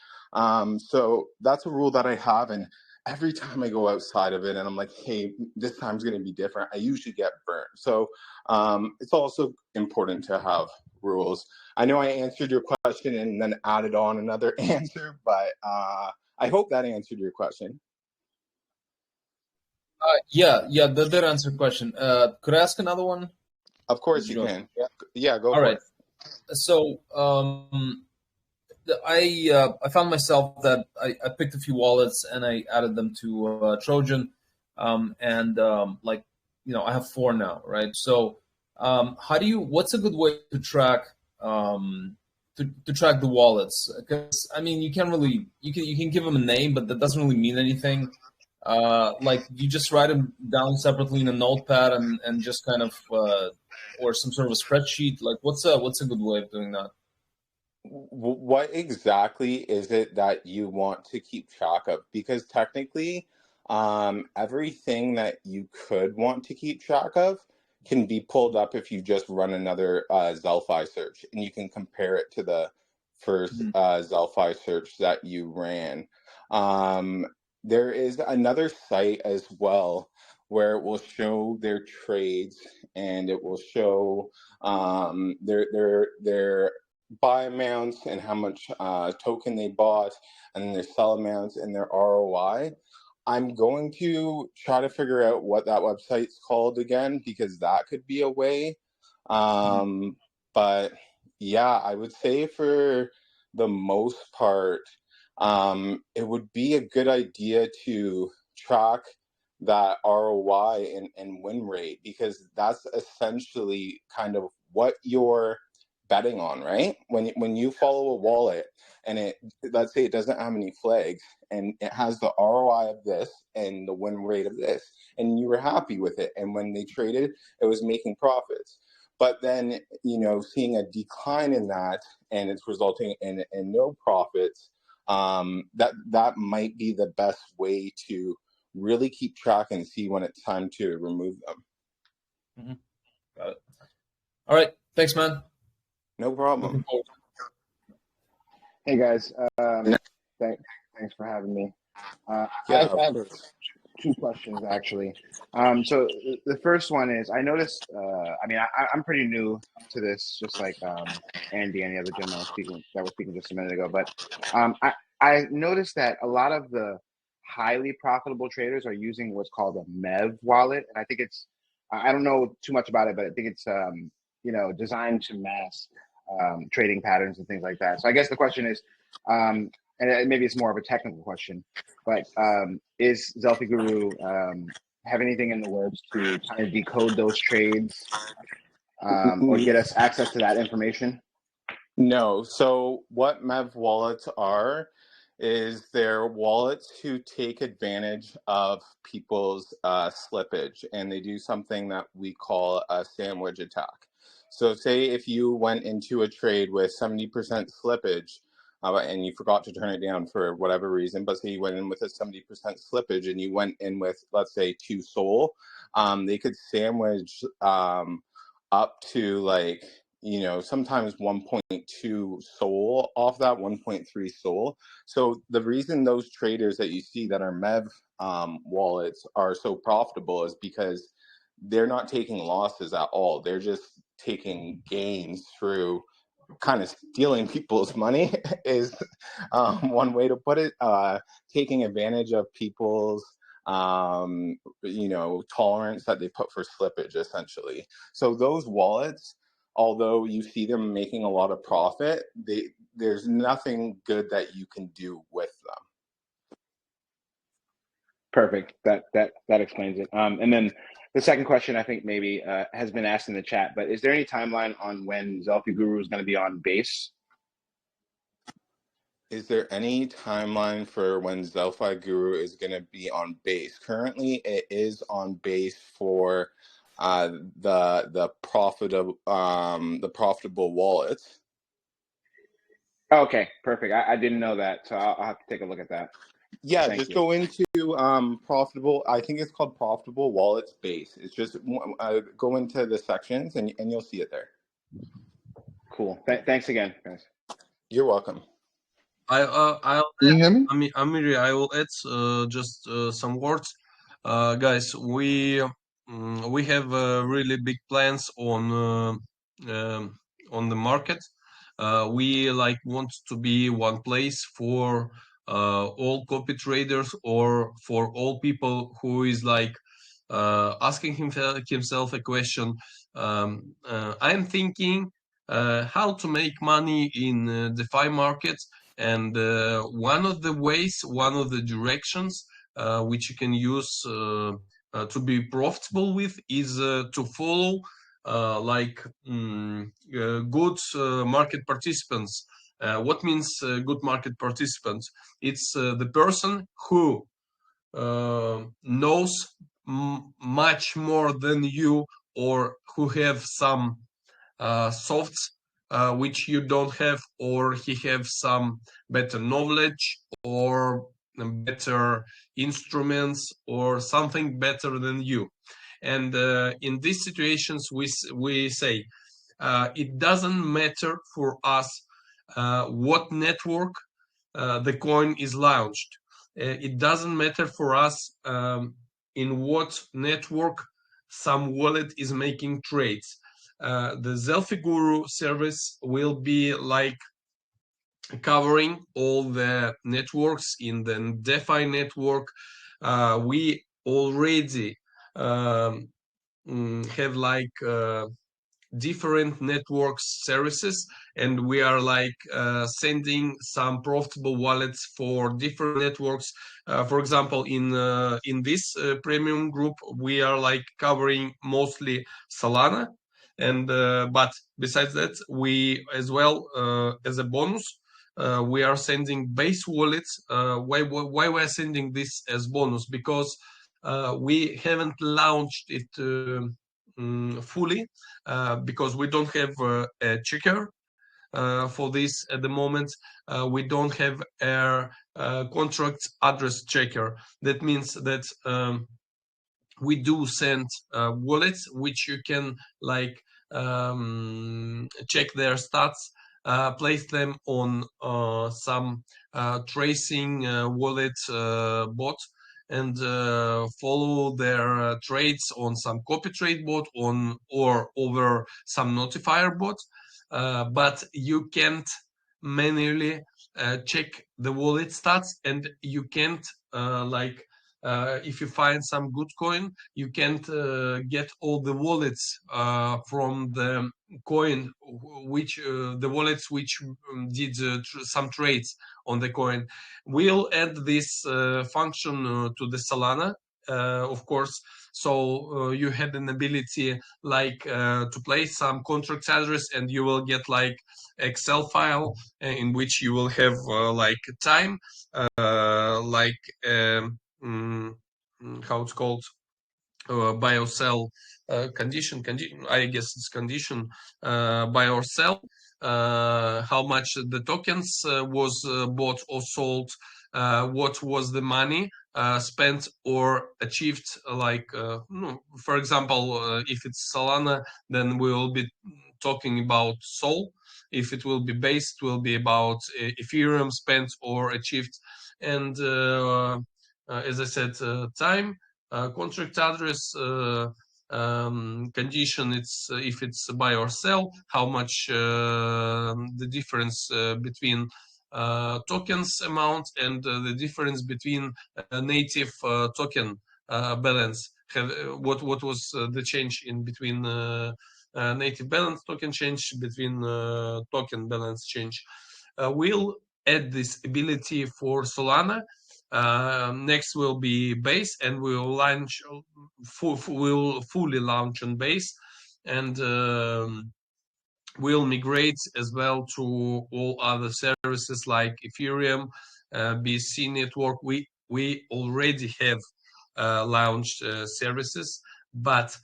So that's a rule that I have. And every time I go outside of it and I'm like, hey, this time's going to be different, I usually get burnt. So it's also important to have rules. I know I answered your question and then added on another answer, but I hope that answered your question. Yeah, that did answer the question. Could I ask another one? Of course you can. Yeah, go All for right. it. So I found myself that I picked a few wallets and I added them to Trojan, and I have 4 now, right? So what's a good way to track to track the wallets? Because I mean, you can give them a name, but that doesn't really mean anything. You just write them down separately in a notepad and just kind of or some sort of a spreadsheet. Like what's a good way of doing that? What exactly is it that you want to keep track of? Because technically, everything that you could want to keep track of can be pulled up if you just run another Zelfi search, and you can compare it to the first Zelfi search that you ran. There is another site as well where it will show their trades, and it will show their buy amounts and how much token they bought, and their sell amounts and their ROI. I'm going to try to figure out what that website's called again, because that could be a way. But yeah, I would say for the most part, it would be a good idea to track that ROI and win rate, because that's essentially kind of what you're betting on, right? When you follow a wallet and let's say it doesn't have any flags and it has the ROI of this and the win rate of this, and you were happy with it, and when they traded, it was making profits. But then, seeing a decline in that and it's resulting in no profits, that might be the best way to really keep track and see when it's time to remove them. Mm-hmm. Got it. All right. Thanks, man. No problem. Hey guys, thanks for having me. I Yeah, have of course. two questions actually. So the first one is, I noticed. I mean, I'm pretty new to this, just like Andy and the other gentleman that was speaking just a minute ago. But I noticed that a lot of the highly profitable traders are using what's called a MEV wallet, and I think it's, I don't know too much about it, but I think it's designed to mask trading patterns and things like that. So I guess the question is, and maybe it's more of a technical question, but is Zelfiguru have anything in the works to kind of decode those trades or get us access to that information? No. So what MEV wallets are is they're wallets who take advantage of people's slippage, and they do something that we call a sandwich attack. So say if you went into a trade with 70% slippage and you forgot to turn it down for whatever reason, but say you went in with a 70% slippage and you went in with, let's say, 2 SOL, they could sandwich up to like, sometimes 1.2 SOL off that, 1.3 SOL. So the reason those traders that you see that are MEV wallets are so profitable is because they're not taking losses at all. They're just taking gains through kind of stealing people's money is one way to put it, taking advantage of people's tolerance that they put for slippage, essentially. So those wallets, although you see them making a lot of profit, there's nothing good that you can do with them. Perfect. That explains it. And then the second question, I think maybe has been asked in the chat, but is there any timeline on when Zelfiguru is going to be on base? Is there any timeline for when Zelfiguru is going to be on base? Currently, it is on base for the profitable wallets. Okay, perfect. I didn't know that, so I'll have to take a look at that. Yeah, Thank just you. go into profitable. I think it's called profitable wallets base. It's just go into the sections and you'll see it there. Cool. Thanks again, guys. You're welcome. Can you hear me? Amiri, I will add just some words. Guys, we have really big plans on the market. We want to be one place for all copy traders, or for all people who is asking himself a question. I'm thinking how to make money in DeFi markets. And one of the ways, one of the directions which you can use to be profitable with is to follow good market participants. What means good market participants? It's the person who knows much more than you, or who have some softs which you don't have, or he have some better knowledge or better instruments or something better than you. And in these situations we say it doesn't matter for us what network the coin is launched. It doesn't matter for us in what network some wallet is making trades. The Zelfiguru service will be covering all the networks in the DeFi network. We already have different networks services, and we are sending some profitable wallets for different networks. For example, in this premium group, we are covering mostly Solana, and but besides that, we as well as a bonus we are sending base wallets. Why we are sending this as bonus? Because we haven't launched it fully, because we don't have a checker for this at the moment. We don't have a contract address checker. That means that we do send wallets which you can like check their stats, place them on some tracing wallet bot, and follow their trades on some copy trade bot or over some notifier bot, but you can't manually check the wallet stats, and you can't like if you find some good coin, you can't get all the wallets from the coin, which the wallets which did some trades on the coin. We'll add this function to the Solana, of course. So you had an ability like to place some contract address, and you will get like Excel file in which you will have like time, like how it's called, buy or sell condition. I guess it's condition, buy or sell, how much the tokens was bought or sold, what was the money spent or achieved, like for example, if it's Solana, then we will be talking about Sol. If it will be Base, it will be about Ethereum spent or achieved. And as I said, time, contract address, condition, it's if it's buy or sell, how much the difference between tokens amount and the difference between native token balance. What was the change in between native balance token change between token balance change. We'll add this ability for Solana. Next will be Base, and we'll launch. We'll fully launch on Base, and we'll migrate as well to all other services like Ethereum, BSC network. We already have launched services, but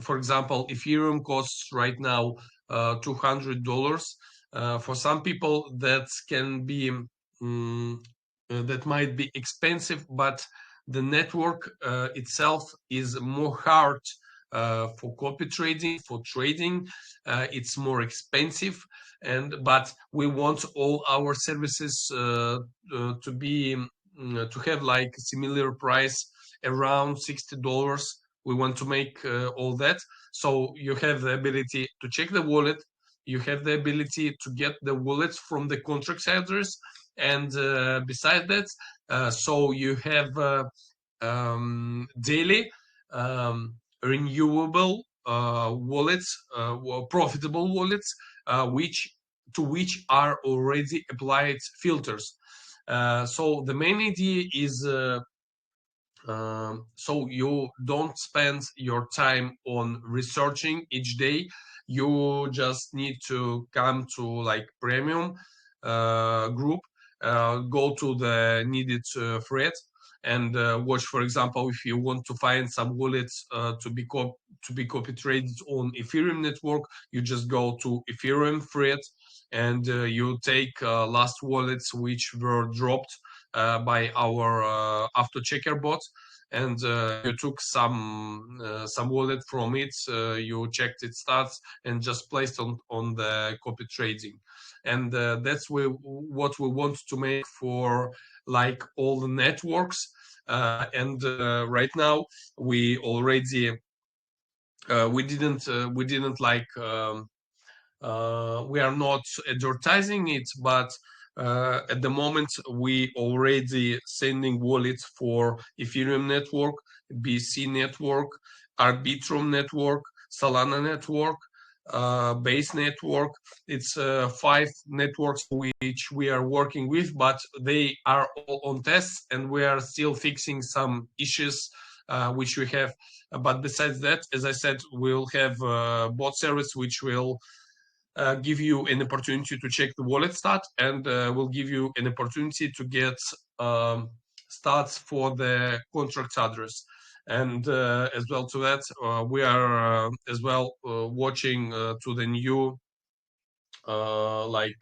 for example, Ethereum costs right now $200. For some people, that can be that might be expensive, but the network itself is more hard for copy trading, for trading. It's more expensive, but we want all our services to be to have like similar price, around $60. We want to make all that, so you have the ability to check the wallet, you have the ability to get the wallets from the contract address, and besides that, so you have daily renewable wallets, profitable wallets, to which are already applied filters. So the main idea is so you don't spend your time on researching each day. You just need to come to like premium group, go to the needed thread, and watch. For example, if you want to find some wallets to be copy traded on Ethereum network, you just go to Ethereum thread, and you take last wallets which were dropped by our auto checker bot, and you took some wallet from it, you checked its stats, and just placed on the copy trading. And that's what we want to make for like all the networks. And right now we already we didn't like we are not advertising it, but at the moment we already sending wallets for Ethereum network, BSC network, Arbitrum network, Solana network, Base network. It's 5 networks which we are working with, but they are all on tests, and we are still fixing some issues which we have. But besides that, as I said, we'll have bot service which will give you an opportunity to check the wallet stat, and will give you an opportunity to get stats for the contract address. And as well to that, we are as well watching to the new like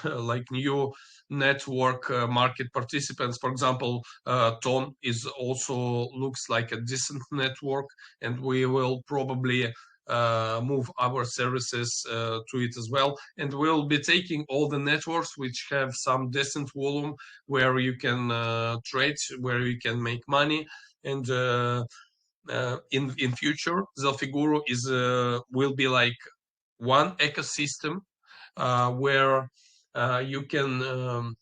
like new network market participants. For example, Ton is also looks like a decent network, and we will probably move our services to it as well. And we'll be taking all the networks which have some decent volume, where you can trade, where you can make money. And in future, Zelfiguru is will be like one ecosystem where you can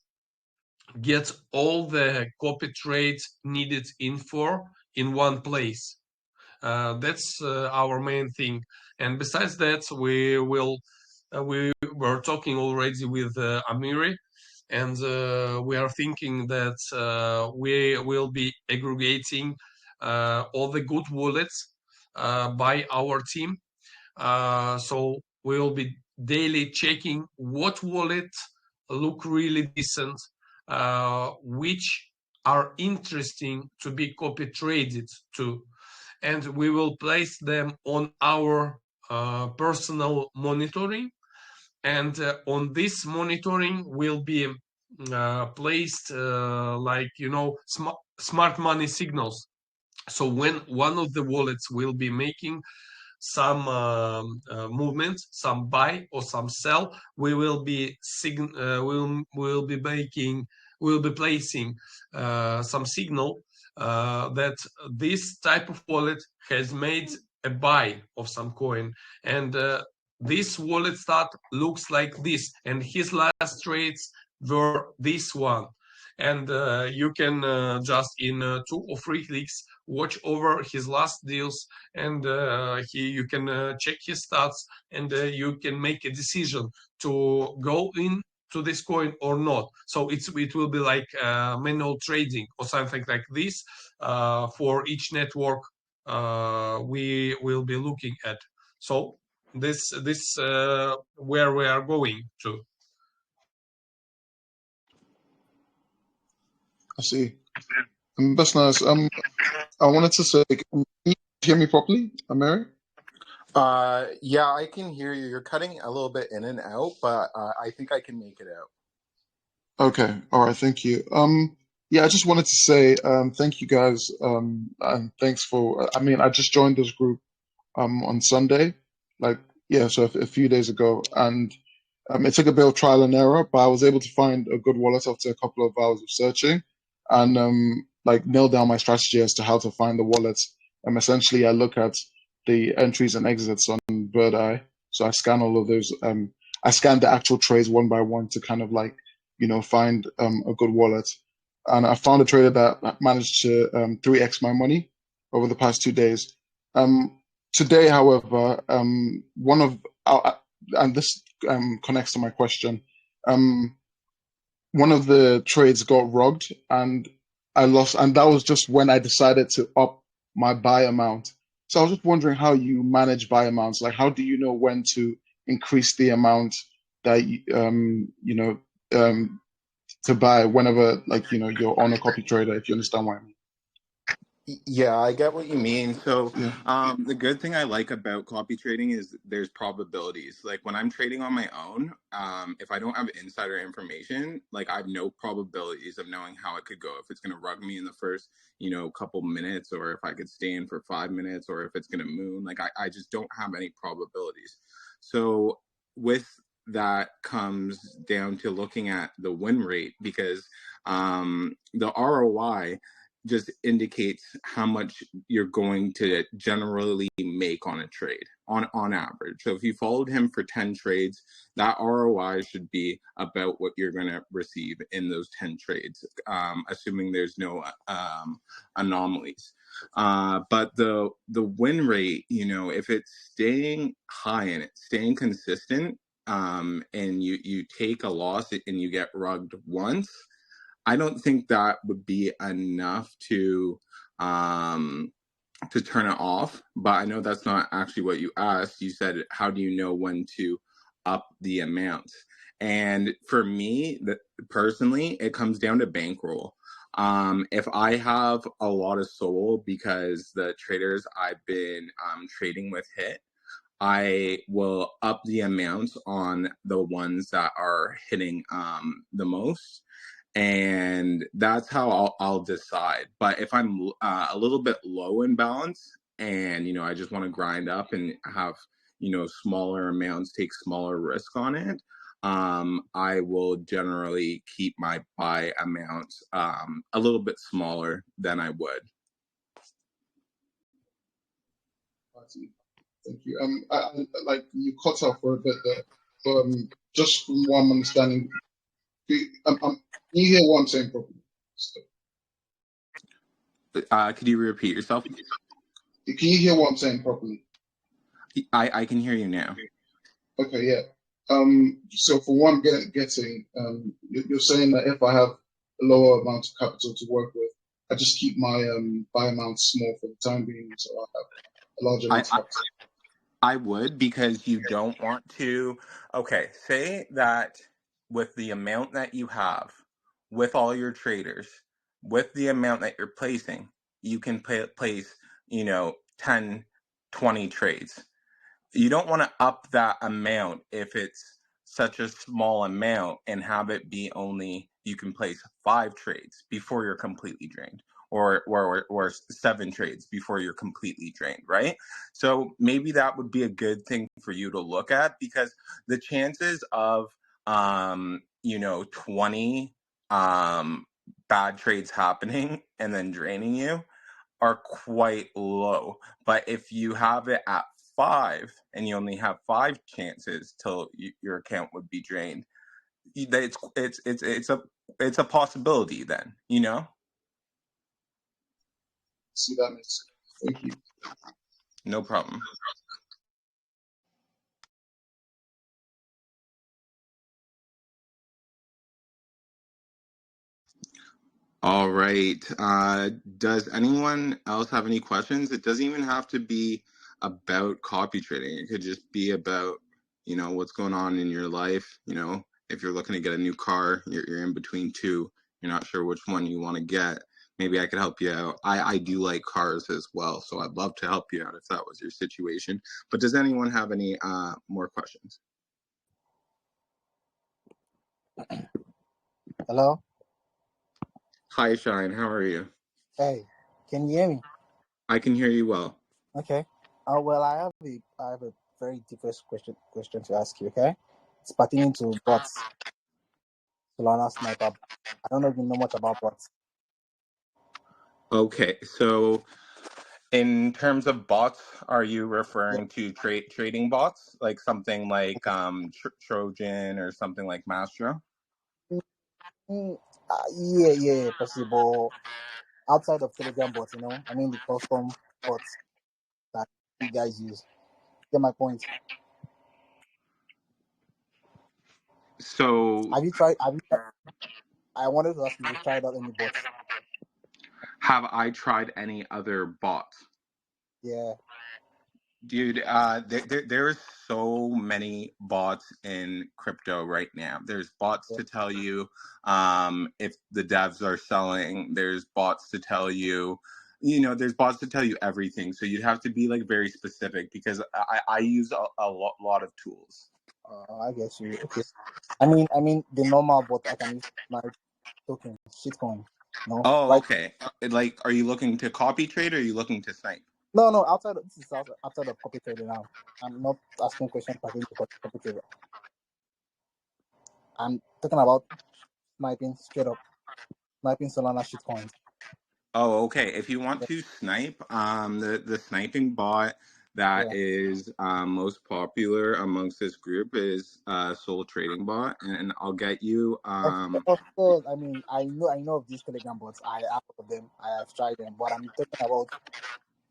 get all the copy trades needed info in one place. That's our main thing. And besides that, we were talking already with Amiri, and we are thinking that we will be aggregating all the good wallets by our team. So we'll be daily checking what wallet look really decent, which are interesting to be copy traded to, and we will place them on our personal monitoring. And on this monitoring will be placed like, you know, smart money signals. So when one of the wallets will be making some movement, some buy or some sell, we will be we'll be placing some signal that this type of wallet has made a buy of some coin, and this wallet start looks like this, and his last trades were this one. And you can just in 2 or 3 clicks watch over his last deals, and you can check his stats, and you can make a decision to go in to this coin or not. So it will be like manual trading or something like this for each network we will be looking at. So this where we are going to. I see. That's nice. I wanted to say, can you hear me properly, Mary? Yeah, I can hear you. You're cutting a little bit in and out, but I think I can make it out. Okay. All right. Thank you. Yeah, I just wanted to say, thank you guys. And thanks for, I mean, I just joined this group, on Sunday, like, yeah, so a few days ago. And, it took a bit of trial and error, but I was able to find a good wallet after a couple of hours of searching, and, like, nail down my strategy as to how to find the wallets. Essentially, I look at the entries and exits on Bird Eye. So I scan all of those. I scan the actual trades one by one to kind of like, you know, find a good wallet. And I found a trader that managed to 3x my money over the past 2 days. Today, however, one of and this connects to my question. One of the trades got rugged, and I lost, and that was just when I decided to up my buy amount. So I was just wondering how you manage buy amounts. Like, how do you know when to increase the amount that you know to buy whenever, like, you know, you're on a copy trader, if you understand what I mean? Yeah, I get what you mean. So, Yeah. the good thing I like about copy trading is there's probabilities. Like when I'm trading on my own, if I don't have insider information, like I have no probabilities of knowing how it could go. If it's going to rug me in the first, you know, couple minutes, or if I could stay in for 5 minutes, or if it's going to moon. Like I just don't have any probabilities. So with that comes down to looking at the win rate, because the ROI just indicates how much you're going to generally make on a trade on average. So if you followed him for 10 trades, that ROI should be about what you're going to receive in those 10 trades, assuming there's no anomalies. But the win rate, you know, if it's staying high and it's staying consistent, and you take a loss and you get rugged once, I don't think that would be enough to turn it off. But I know that's not actually what you asked. You said, how do you know when to up the amount? And for me, personally, it comes down to bankroll. If I have a lot of SOL because the traders I've been trading with hit, I will up the amounts on the ones that are hitting the most, and that's how I'll decide. But if I'm a little bit low in balance, and I just want to grind up and have smaller amounts, take smaller risk on it, I will generally keep my buy amounts a little bit smaller than I would. Thank you. Like you cut off for a bit there, but just from what I'm understanding, can you hear what I'm saying properly? Could you repeat yourself? Can you hear what I'm saying properly? I can hear you now. Okay, yeah. So for what I'm getting, you're saying that if I have a lower amount of capital to work with, I just keep my buy amount small for the time being, so I have a larger amount of capital. I would, because you don't want to. Okay, say that with the amount that you have, with all your traders, with the amount that you're placing, you can place 10, 20 trades. You don't want to up that amount if it's such a small amount and have it be only you can place 5 trades before you're completely drained, or 7 trades before you're completely drained, right? So maybe that would be a good thing for you to look at, because the chances of 20 bad trades happening and then draining you are quite low. But if you have it at 5 and you only have 5 chances till your account would be drained, it's a possibility then, See, that makes sense. Thank you. No problem. All right. Does anyone else have any questions? It doesn't even have to be about copy trading. It could just be about, what's going on in your life. If you're looking to get a new car, you're in between 2, you're not sure which one you want to get. Maybe I could help you out. I do like cars as well, so I'd love to help you out if that was your situation. But does anyone have any more questions? Hello? Hi, Shine. How are you? Hey, can you hear me? I can hear you well. Okay. Well, I have a very diverse question to ask you. Okay, it's pertaining to bots, Solana Sniper. I don't know if you know much about bots. Okay, so in terms of bots, are you referring to trading bots, like something like Trojan or something like Mastro? Yeah, possible. Outside of Telegram bots, I mean the custom bots that you guys use. Get my point? So Have you tried? I wanted to ask if you've tried out any bots. have I tried any other bots? Yeah. Dude, there's so many bots in crypto right now. There's bots to tell you if the devs are selling. There's bots to tell you, there's bots to tell you everything. So you'd have to be like very specific, because I use a lot of tools. I guess you. Okay. I mean the normal bot I can use my token shitcoin. No. Oh, Right. okay. Like, are you looking to copy trade, or are you looking to snipe? No. This is outside of copy trading now. I'm not asking questions pertaining to copy trading. I'm talking about sniping straight up, sniping Solana shitcoins. Oh, okay. If you want to snipe, the sniping bot that is most popular amongst this group is Soul Trading Bot, and I'll get you. Of course, I mean I know of these Telegram bots. I have of them. I have tried them, but I'm talking about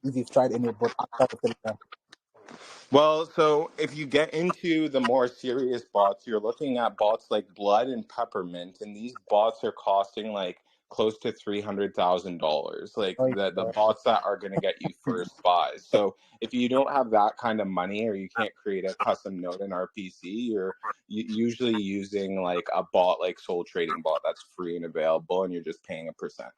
if you've tried any bot outside of Telegram. Well, so if you get into the more serious bots, you're looking at bots like Blood and Peppermint, and these bots are costing like close to $300,000. Like Oh, the bots that are going to get you first buys. So if you don't have that kind of money, or you can't create a custom node in RPC, you're usually using like a bot like Soul Trading Bot that's free and available, and you're just paying a percent.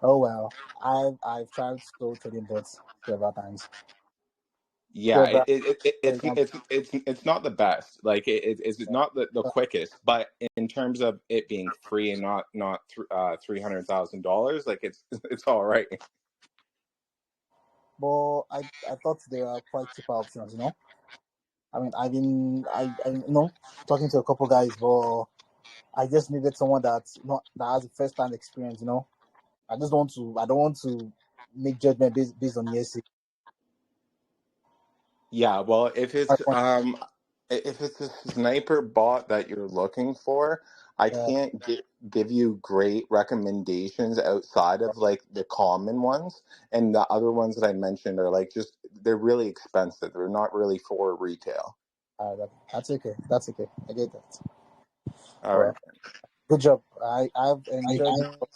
oh well. I've tried Soul Trading bots several times. Yeah, For it's not the best. Like it's not the quickest, but in terms of it being free and not $300,000, like it's all right. But I thought there are quite cheaper options, you know. I mean, I you know, talking to a couple guys, but I just needed someone that has a first hand experience, you know. I don't want to make judgment based on ESC. Yeah, well, if it's a sniper bot that you're looking for, I can't give you great recommendations outside of like the common ones, and the other ones that I mentioned are like they're really expensive. They're not really for retail. That's okay. That's okay. I get that. All right. Good job. I've enjoyed the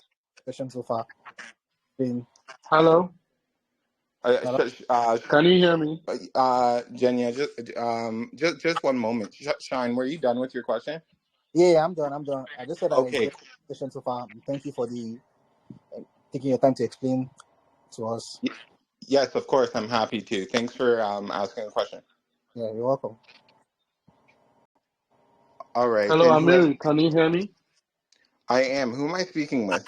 session so far. Hello. Can you hear me? Jenya, just one moment. Shine, were you done with your question? Yeah, I'm done. I just said I Okay. enjoyed the session so far. Thank you for taking your time to explain to us. Yes, of course. I'm happy to. Thanks for asking a question. Yeah, you're welcome. All right. Hello, Amiri. Can you hear me? I am. Who am I speaking with?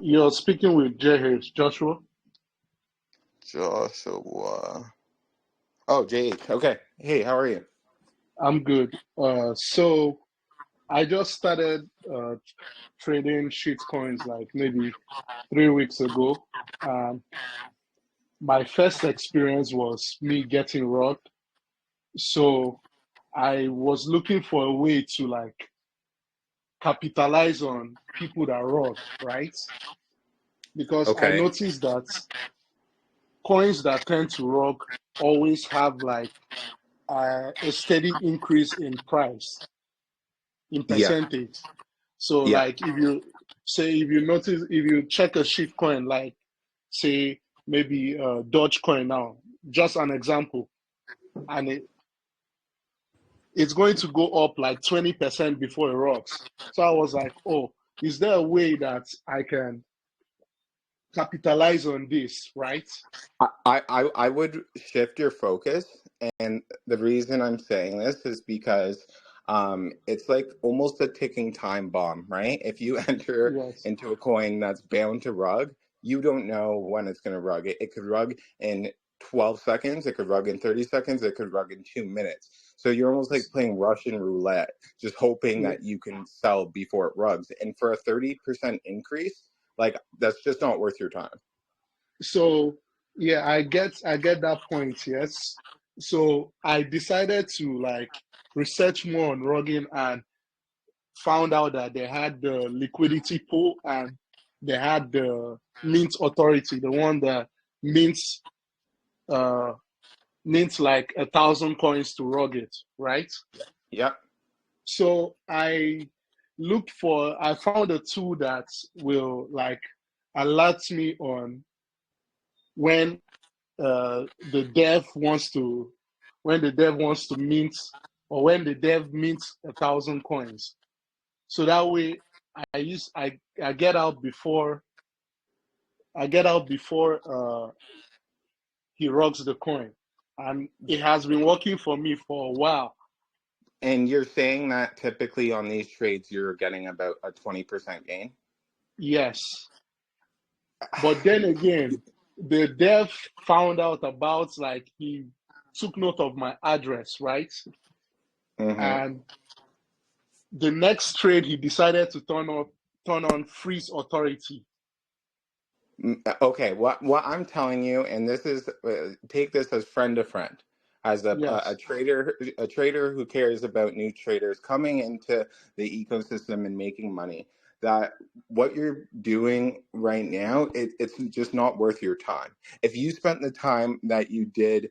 You're speaking with JH, Joshua. Joshua. Oh, JH. Okay. Hey, how are you? I'm good. So I just started trading shitcoins like maybe 3 weeks ago. My first experience was me getting rocked. So I was looking for a way to like capitalize on people that rock, right? Because I noticed that coins that tend to rock always have like a steady increase in price, in percentage. So like if you check a shit coin, like say maybe Dogecoin now, just an example, and it's going to go up like 20% before it rocks. So I was like, oh, is there a way that I can capitalize on this, right? I would shift your focus, and the reason I'm saying this is because it's like almost a ticking time bomb, right? If you enter into a coin that's bound to rug, you don't know when it's going to rug. It could rug in 12 seconds, it could rug in 30 seconds, it could rug in 2 minutes. So you're almost like playing Russian roulette, just hoping that you can sell before it rugs. And for a 30% increase, like that's just not worth your time. So yeah, I get that point, yes. So I decided to like research more on rugging and found out that they had the liquidity pool and they had the mint authority, the one that mints like 1,000 coins to rug it, right? Yeah. So I found a tool that will like alert me on when the dev wants to mint, or when the dev mints 1,000 coins. So that way I get out before he rocks the coin. And it has been working for me for a while. And you're saying that typically on these trades you're getting about a 20% gain? Yes. But then again, the dev found out about, like, he took note of my address, right? Mm-hmm. And the next trade he decided to turn on freeze authority. Okay, what I'm telling you, and this is take this as friend to friend, as a trader who cares about new traders coming into the ecosystem and making money. That what you're doing right now, it's just not worth your time. If you spent the time that you did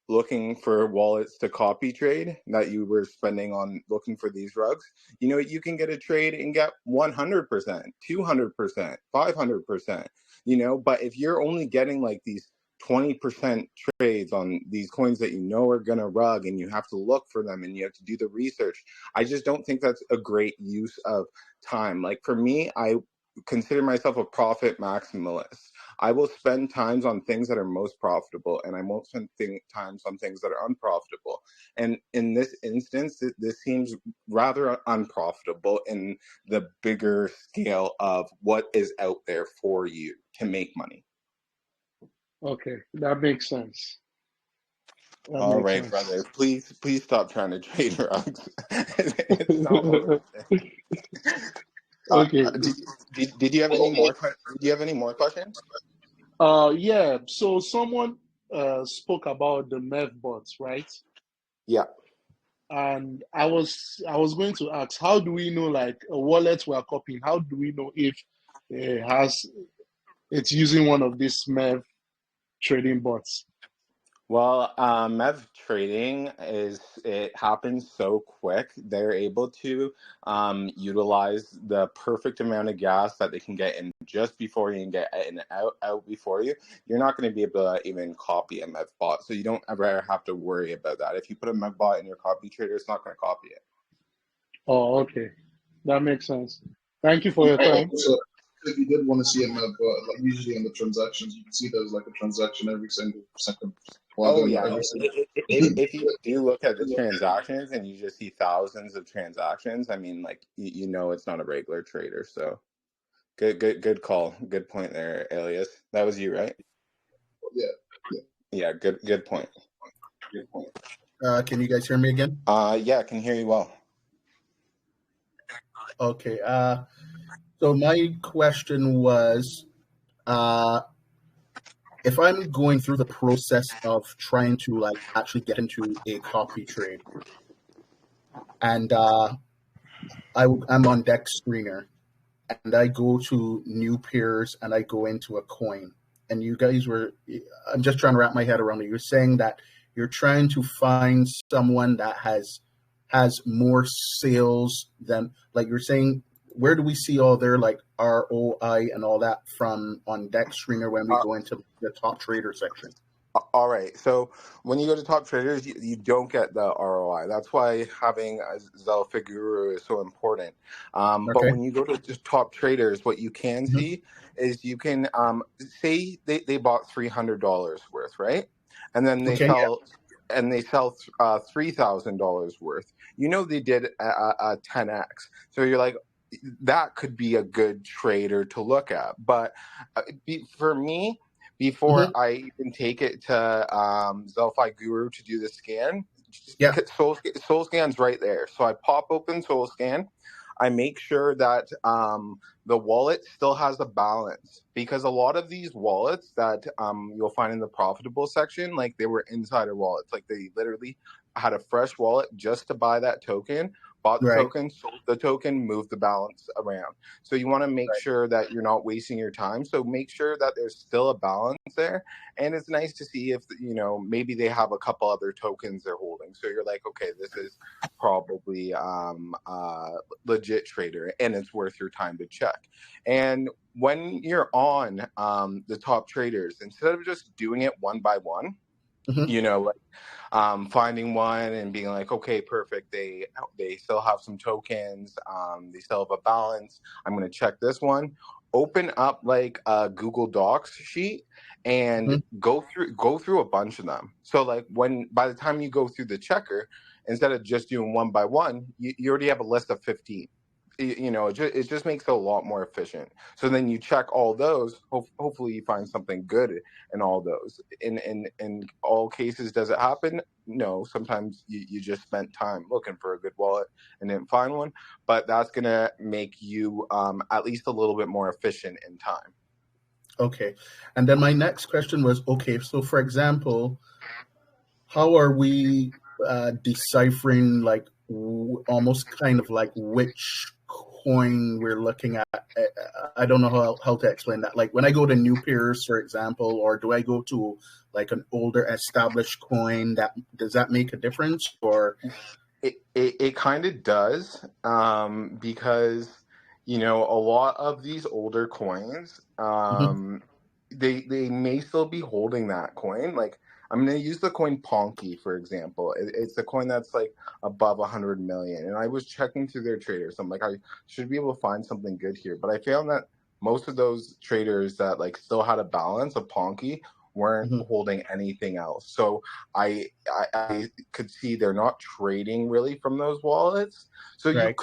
looking for wallets to copy trade that you were spending on looking for these rugs, you can get a trade and get 100%, 200%, 500%, but if you're only getting like these 20% trades on these coins that are going to rug, and you have to look for them and you have to do the research, I just don't think that's a great use of time. Like for me, I consider myself a profit maximalist. I will spend times on things that are most profitable, and I won't spend times on things that are unprofitable. And in this instance, this seems rather unprofitable in the bigger scale of what is out there for you to make money. Okay, that makes sense. All right, brother. Please stop trying to trade rugs. It's not worth it. Okay. Did you have any more? Do you have any more questions? Yeah. So someone spoke about the MEV bots, right? Yeah. And I was going to ask, how do we know, like, a wallet we are copying? How do we know if it's using one of these MEV trading bots? Well, MEV trading it happens so quick. They're able to utilize the perfect amount of gas that they can get in just before you, and get in out before you. You're not going to be able to even copy a MEV bot, so you don't ever have to worry about that. If you put a MEV bot in your copy trader, it's not going to copy it. Oh, okay, that makes sense. Thank you for your time. So, if you did want to see a MEV bot, like usually in the transactions, you can see there's like a transaction every single second. Oh yeah, if you do look at the transactions and you just see thousands of transactions, I mean, like it's not a regular trader. So good call, good point there, Elias. That was you, right? Yeah. Good point. Can you guys hear me again? Yeah, I can hear you well. Okay. So my question was, if I'm going through the process of trying to actually get into a copy trade, and I'm on Dex Screener, and I go to new pairs and I go into a coin, and you guys I'm just trying to wrap my head around it. You're saying that you're trying to find someone that has more sales than, like, you're saying, where do we see all their ROI and all that from on Dex Screener when we go into the top trader section? All right. So when you go to top traders, you don't get the ROI. That's why having a Zelfiguru is so important. But when you go to just top traders, what you can see is you can say they bought $300 worth, right? And then they sell $3,000 worth. They did a 10x. So you're like, that could be a good trader to look at. But for me, before I even take it to Zelfiguru to do the scan, Soul Scan's right there. So I pop open Soul Scan. I make sure that the wallet still has a balance, because a lot of these wallets that you'll find in the profitable section, like, they were insider wallets. Like, they literally had a fresh wallet just to buy that token, bought the token, sold the token, moved the balance around. So you want to make sure that you're not wasting your time. So make sure that there's still a balance there. And it's nice to see if, maybe they have a couple other tokens they're holding. So you're like, okay, this is probably legit trader, and it's worth your time to check. And when you're on the top traders, instead of just doing it one by one, finding one and being like, okay, perfect, they still have some tokens, they still have a balance, I'm going to check this one. Open up like a Google Docs sheet and go through a bunch of them. So like, by the time you go through the checker, instead of just doing one by one, you already have a list of 15. It just makes it a lot more efficient. So then you check all those. Hopefully you find something good in all those. In all cases, does it happen? No. Sometimes you just spent time looking for a good wallet and didn't find one. But that's going to make you at least a little bit more efficient in time. Okay. And then my next question was, okay, so for example, how are we deciphering almost kind of like which coin we're looking at, I don't know how to explain that. Like when I go to new peers, for example, or do I go to like an older established coin? Does that make a difference? Or it kind of does, because a lot of these older coins, they may still be holding that coin. Like I'm going to use the coin Ponky, for example. It's a coin that's like above 100 million. And I was checking through their traders. I'm like, I should be able to find something good here. But I found that most of those traders that like still had a balance of Ponky weren't holding anything else. So I could see they're not trading really from those wallets. So right.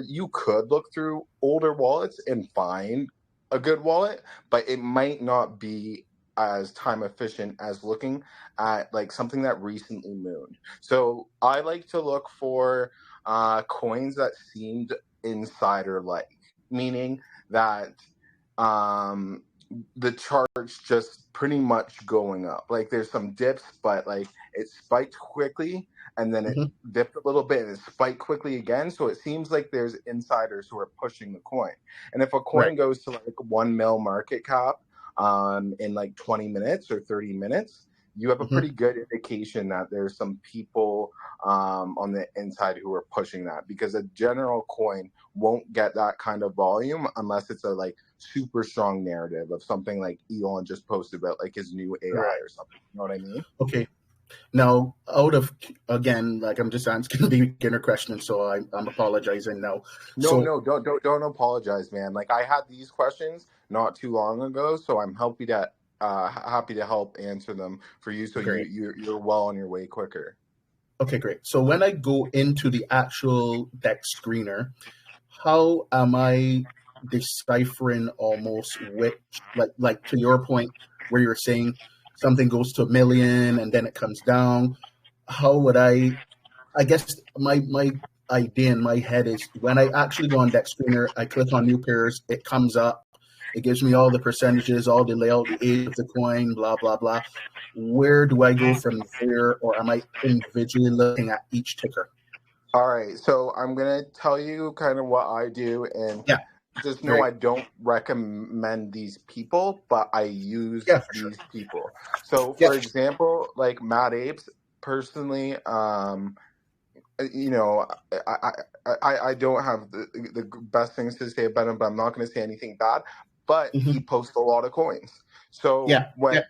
you could look through older wallets and find a good wallet, but it might not be as time efficient as looking at like something that recently mooned. So I like to look for coins that seemed insider like, meaning that the chart's just pretty much going up. Like there's some dips, but like it spiked quickly and then it dipped a little bit and it spiked quickly again. So it seems like there's insiders who are pushing the coin. And if a coin goes to like 1 mil market cap in like 20 minutes or 30 minutes, you have a pretty good indication that there's some people on the inside who are pushing that, because a general coin won't get that kind of volume unless it's a like super strong narrative of something like Elon just posted about like his new AI or something. You know what I mean? Okay. Now, again, like I'm just asking the beginner question, so I'm apologizing now. No, don't apologize, man. Like I had these questions not too long ago, so I'm happy to help answer them for you, so you're well on your way quicker. Okay, great. So when I go into the actual deck screener, how am I deciphering almost which, like to your point where you're saying something goes to 1 million and then it comes down? How would I guess my idea in my head is when I actually go on deck screener, I click on new pairs, it comes up, it gives me all the percentages, all the layout, the age of the coin, blah, blah, blah. Where do I go from there, or am I individually looking at each ticker? All right, so I'm going to tell you kind of what I do, and just know I don't recommend these people, but I use these people. So, for example, like Mad Apes, personally, I don't have the best things to say about him, but I'm not going to say anything bad. But he posts a lot of coins. So when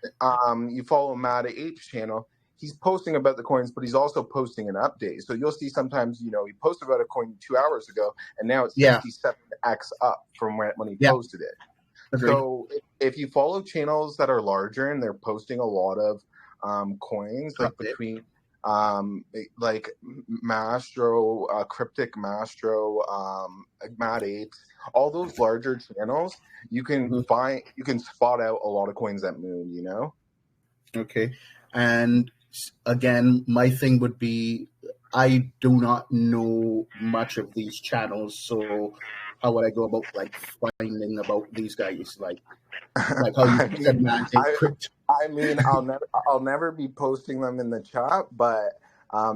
you follow Mad Apes channel, he's posting about the coins, but he's also posting an update. So you'll see sometimes, he posted about a coin 2 hours ago, and now it's 67x up from when he posted it. Agreed. So if you follow channels that are larger and they're posting a lot of coins, like between like Mastro, Cryptic Mastro, Mad Apes, all those larger channels, you can spot out a lot of coins that moon, Okay. And again, my thing would be, I do not know much of these channels, so how would I go about like finding about these guys? Like how you said, man, I mean, I'll never be posting them in the chat, but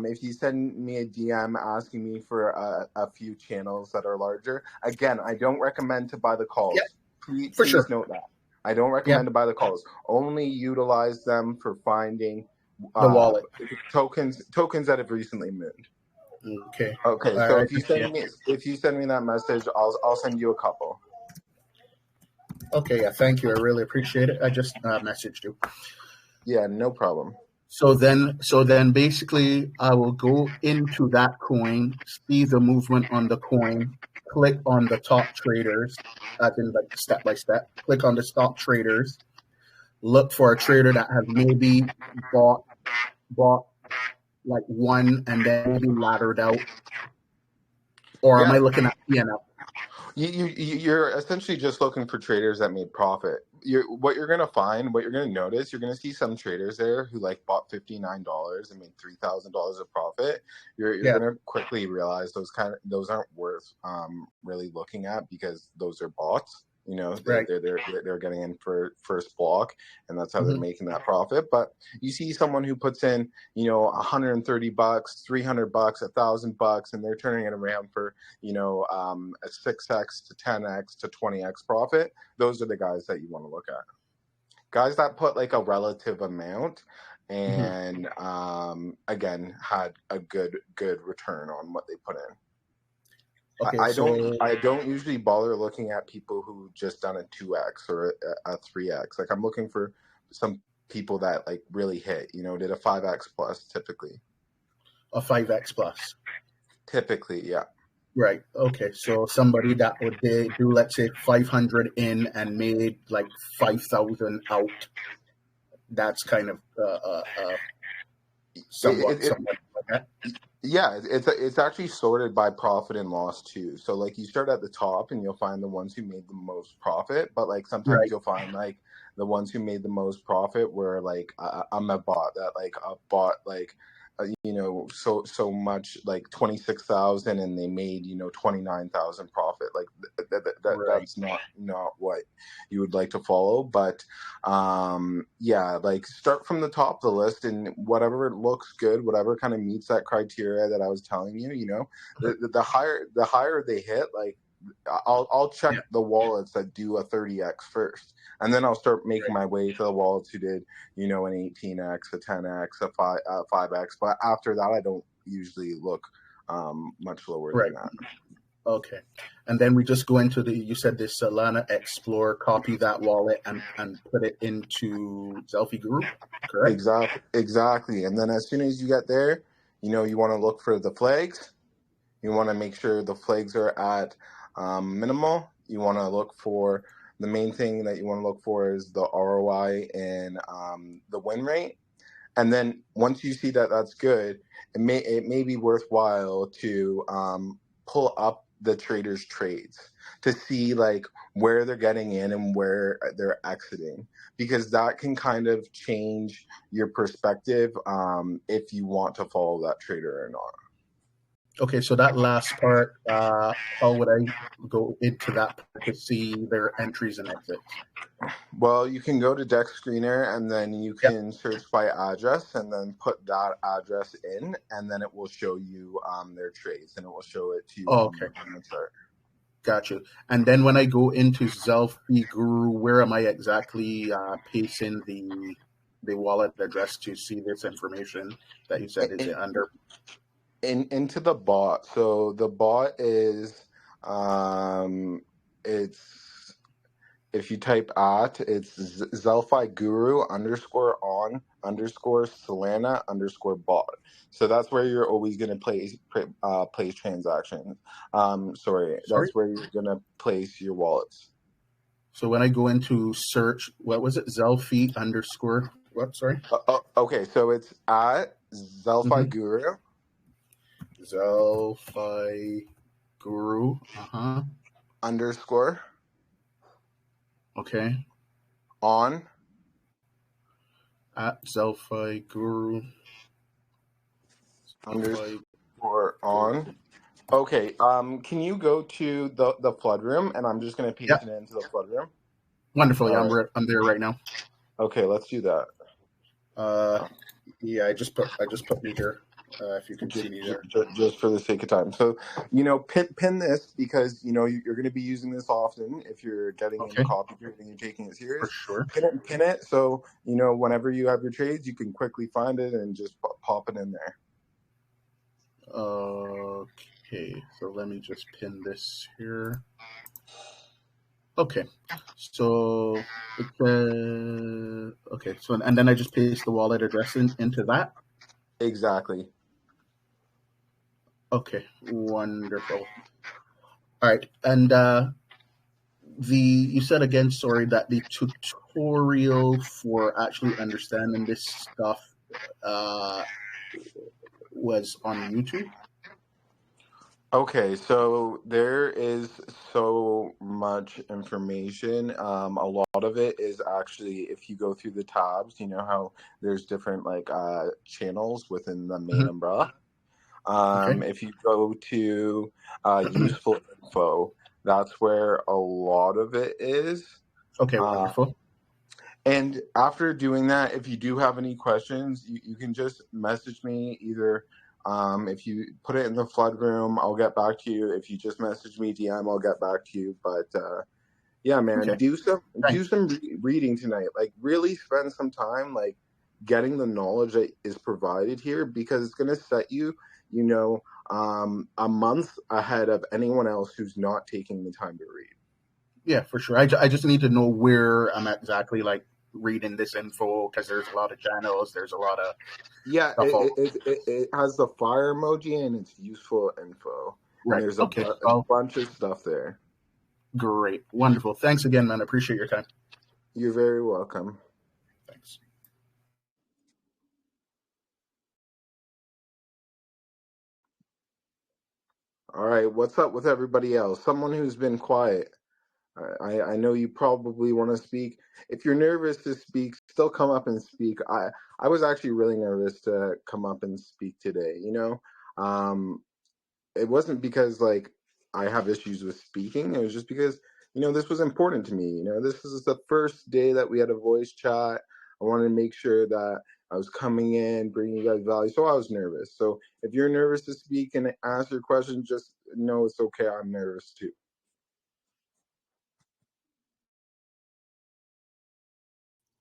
if you send me a DM asking me for a few channels that are larger, again, I don't recommend to buy the calls. Please note that. I don't recommend to buy the calls. Only utilize them for finding the wallet tokens that have recently mooned. Okay. So if you send me that message, I'll send you a couple. Okay. Yeah. Thank you. I really appreciate it. I just messaged you. Yeah. No problem. So then basically I will go into that coin, see the movement on the coin, click on the top traders, as in like step by step, click on the top traders, look for a trader that has maybe bought like one and then maybe laddered out. Or am I looking at P&L? You're essentially just looking for traders that made profit. What you're going to notice, you're going to see some traders there who like bought $59 and made $3,000 of profit. You're going to quickly realize those aren't worth really looking at, because those are bots. You know, Right. they're getting in for first block, and that's how they're Mhm. making that profit. But you see someone who puts in, you know, $130, $300, $1,000, and they're turning it around for, you know, a 6x to 10x to 20x profit. Those are the guys that you want to look at. Guys that put like a relative amount and again had a good return on what they put in. Okay, I don't usually bother looking at people who just done a 2x or a 3x. Like I'm looking for some people that like really hit, you know, did a 5x plus typically. A 5x plus. Typically, yeah. Right. Okay. So somebody that would do, let's say, 500 in and made like 5,000 out. That's kind of somewhat like that. Yeah, it's actually sorted by profit and loss too. So like you start at the top and you'll find the ones who made the most profit, but like sometimes you'll find like the ones who made the most profit were like I'm a bot that like bought like you know so much like 26,000 and they made, you know, 29,000 profit. Like that's not what you would like to follow. But yeah, like start from the top of the list and whatever looks good, whatever kind of meets that criteria that I was telling you, you know, the higher they hit, like I'll check the wallets that do a 30x first, and then I'll start making my way to the wallets who did, you know, an 18x, a 10x, a 5x. But after that, I don't usually look much lower than that. Okay. And then we just go into you said this Solana Explorer, copy that wallet and put it into Zelfiguru, correct? Exactly. And then as soon as you get there, you know, you want to look for the flags. You want to make sure the flags are at minimal. You want to look for the main thing that you want to look for is the ROI and the win rate. And then once you see that that's good, it may be worthwhile to pull up the traders' trades to see like where they're getting in and where they're exiting, because that can kind of change your perspective if you want to follow that trader or not. Okay, so that last part, how would I go into that part to see their entries and exits? Well, you can go to Dex Screener and then you can search by address and then put that address in, and then it will show you their trades, and it will show it to you on the chart. Gotcha. And then when I go into Zelfiguru, where am I exactly pasting the wallet address to see this information that you said? Is it under? Into the bot. So the bot is it's, if you type it's Zelfiguru _on_Solana _bot. So that's where you're always going to place transactions. That's where you're going to place your wallets. So when I go into search, what was it? Zelfi _ what? Sorry. Okay, so it's at Zelfiguru. Zelfiguru. _ Okay. On. At Zelfiguru. _ on. Okay. Can you go to the flood room, and I'm just gonna paste it into the flood room. Wonderful. Yeah, I'm there right now. Okay, let's do that. Yeah, I just put me here. If you can see me there. Just for the sake of time. So, you know, pin this, because, you know, you're going to be using this often if you're getting into copy trading and you're taking it serious. For sure. Pin it. So, you know, whenever you have your trades, you can quickly find it and just pop it in there. Okay. So let me just pin this here. Okay. So okay. So and then I just paste the wallet address into that. Exactly. Okay, wonderful. All right, and you said again, sorry, that the tutorial for actually understanding this stuff was on YouTube. Okay, so there is so much information. A lot of it is actually, if you go through the tabs, you know how there's different like channels within the main umbrella. If you go to useful info, That's where a lot of it is. Okay, wonderful. And after doing that, if you do have any questions, you can just message me either. If you put it in the flood room, I'll get back to you. If you just message me DM, I'll get back to you. But yeah, man, Okay. do some Thanks. reading tonight. Like really spend some time like getting the knowledge that is provided here, because it's going to set you, a month ahead of anyone else who's not taking the time to read. Yeah, for sure. I just need to know where I'm exactly like reading this info, because there's a lot of channels. There's a lot of stuff. It has the fire emoji and it's useful info. Right. And there's Okay. a bunch of stuff there. Great. Wonderful. Thanks again, man. I appreciate your time. You're very welcome. Thanks. All right. What's up with everybody else? Someone who's been quiet. I know you probably want to speak. If you're nervous to speak, still come up and speak. I was actually really nervous to come up and speak today. It wasn't because like I have issues with speaking. It was just because this was important to me. This is the first day that we had a voice chat. I wanted to make sure that I was coming in, bringing you guys value. So I was nervous. So if you're nervous to speak and ask your question, just know it's okay. I'm nervous too.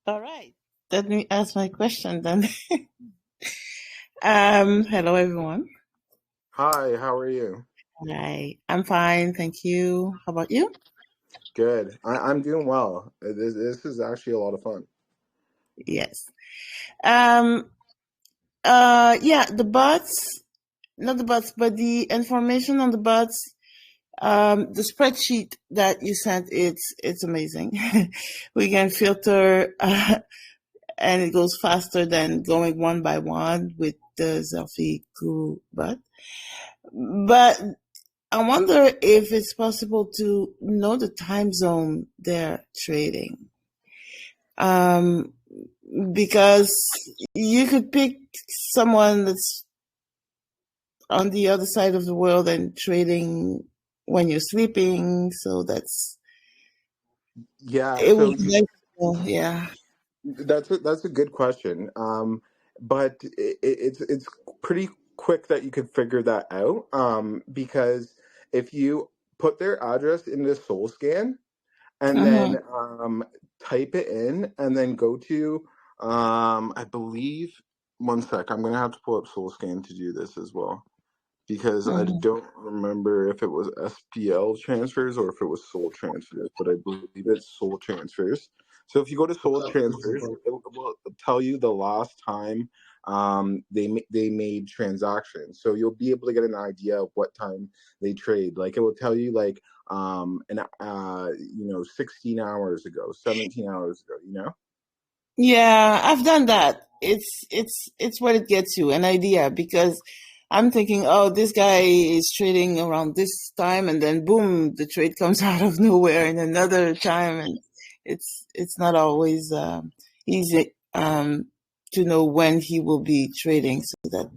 All right. Let me ask my question then. Hello everyone. Hi, how are you? Hi, I'm fine, thank you. How about you? Good. I'm doing well. This is actually a lot of fun. Yes. Yeah, the bots, not the bots, but the information on the bots, the spreadsheet that you sent, it's amazing. We can filter, and it goes faster than going one by one with the Zelfiguru bot. But I wonder if it's possible to know the time zone they're trading. Because you could pick someone that's on the other side of the world and trading when you're sleeping. So that's So yeah. That's a good question. But it's pretty quick that you could figure that out. Because if you put their address into SoulScan and then type it in and then go to I believe, one sec, I'm gonna have to pull up SoulScan to do this as well, because I don't remember if it was SPL transfers or if it was Soul transfers, but I believe it's Soul transfers. So if you go to Soul transfers, it will tell you the last time they made transactions. So you'll be able to get an idea of what time they trade. Like it will tell you like 16 hours ago, 17 hours ago. Yeah, I've done that. It's what it gets you, an idea, because I'm thinking, oh, this guy is trading around this time, and then boom, the trade comes out of nowhere in another time, and it's not always easy to know when he will be trading, so that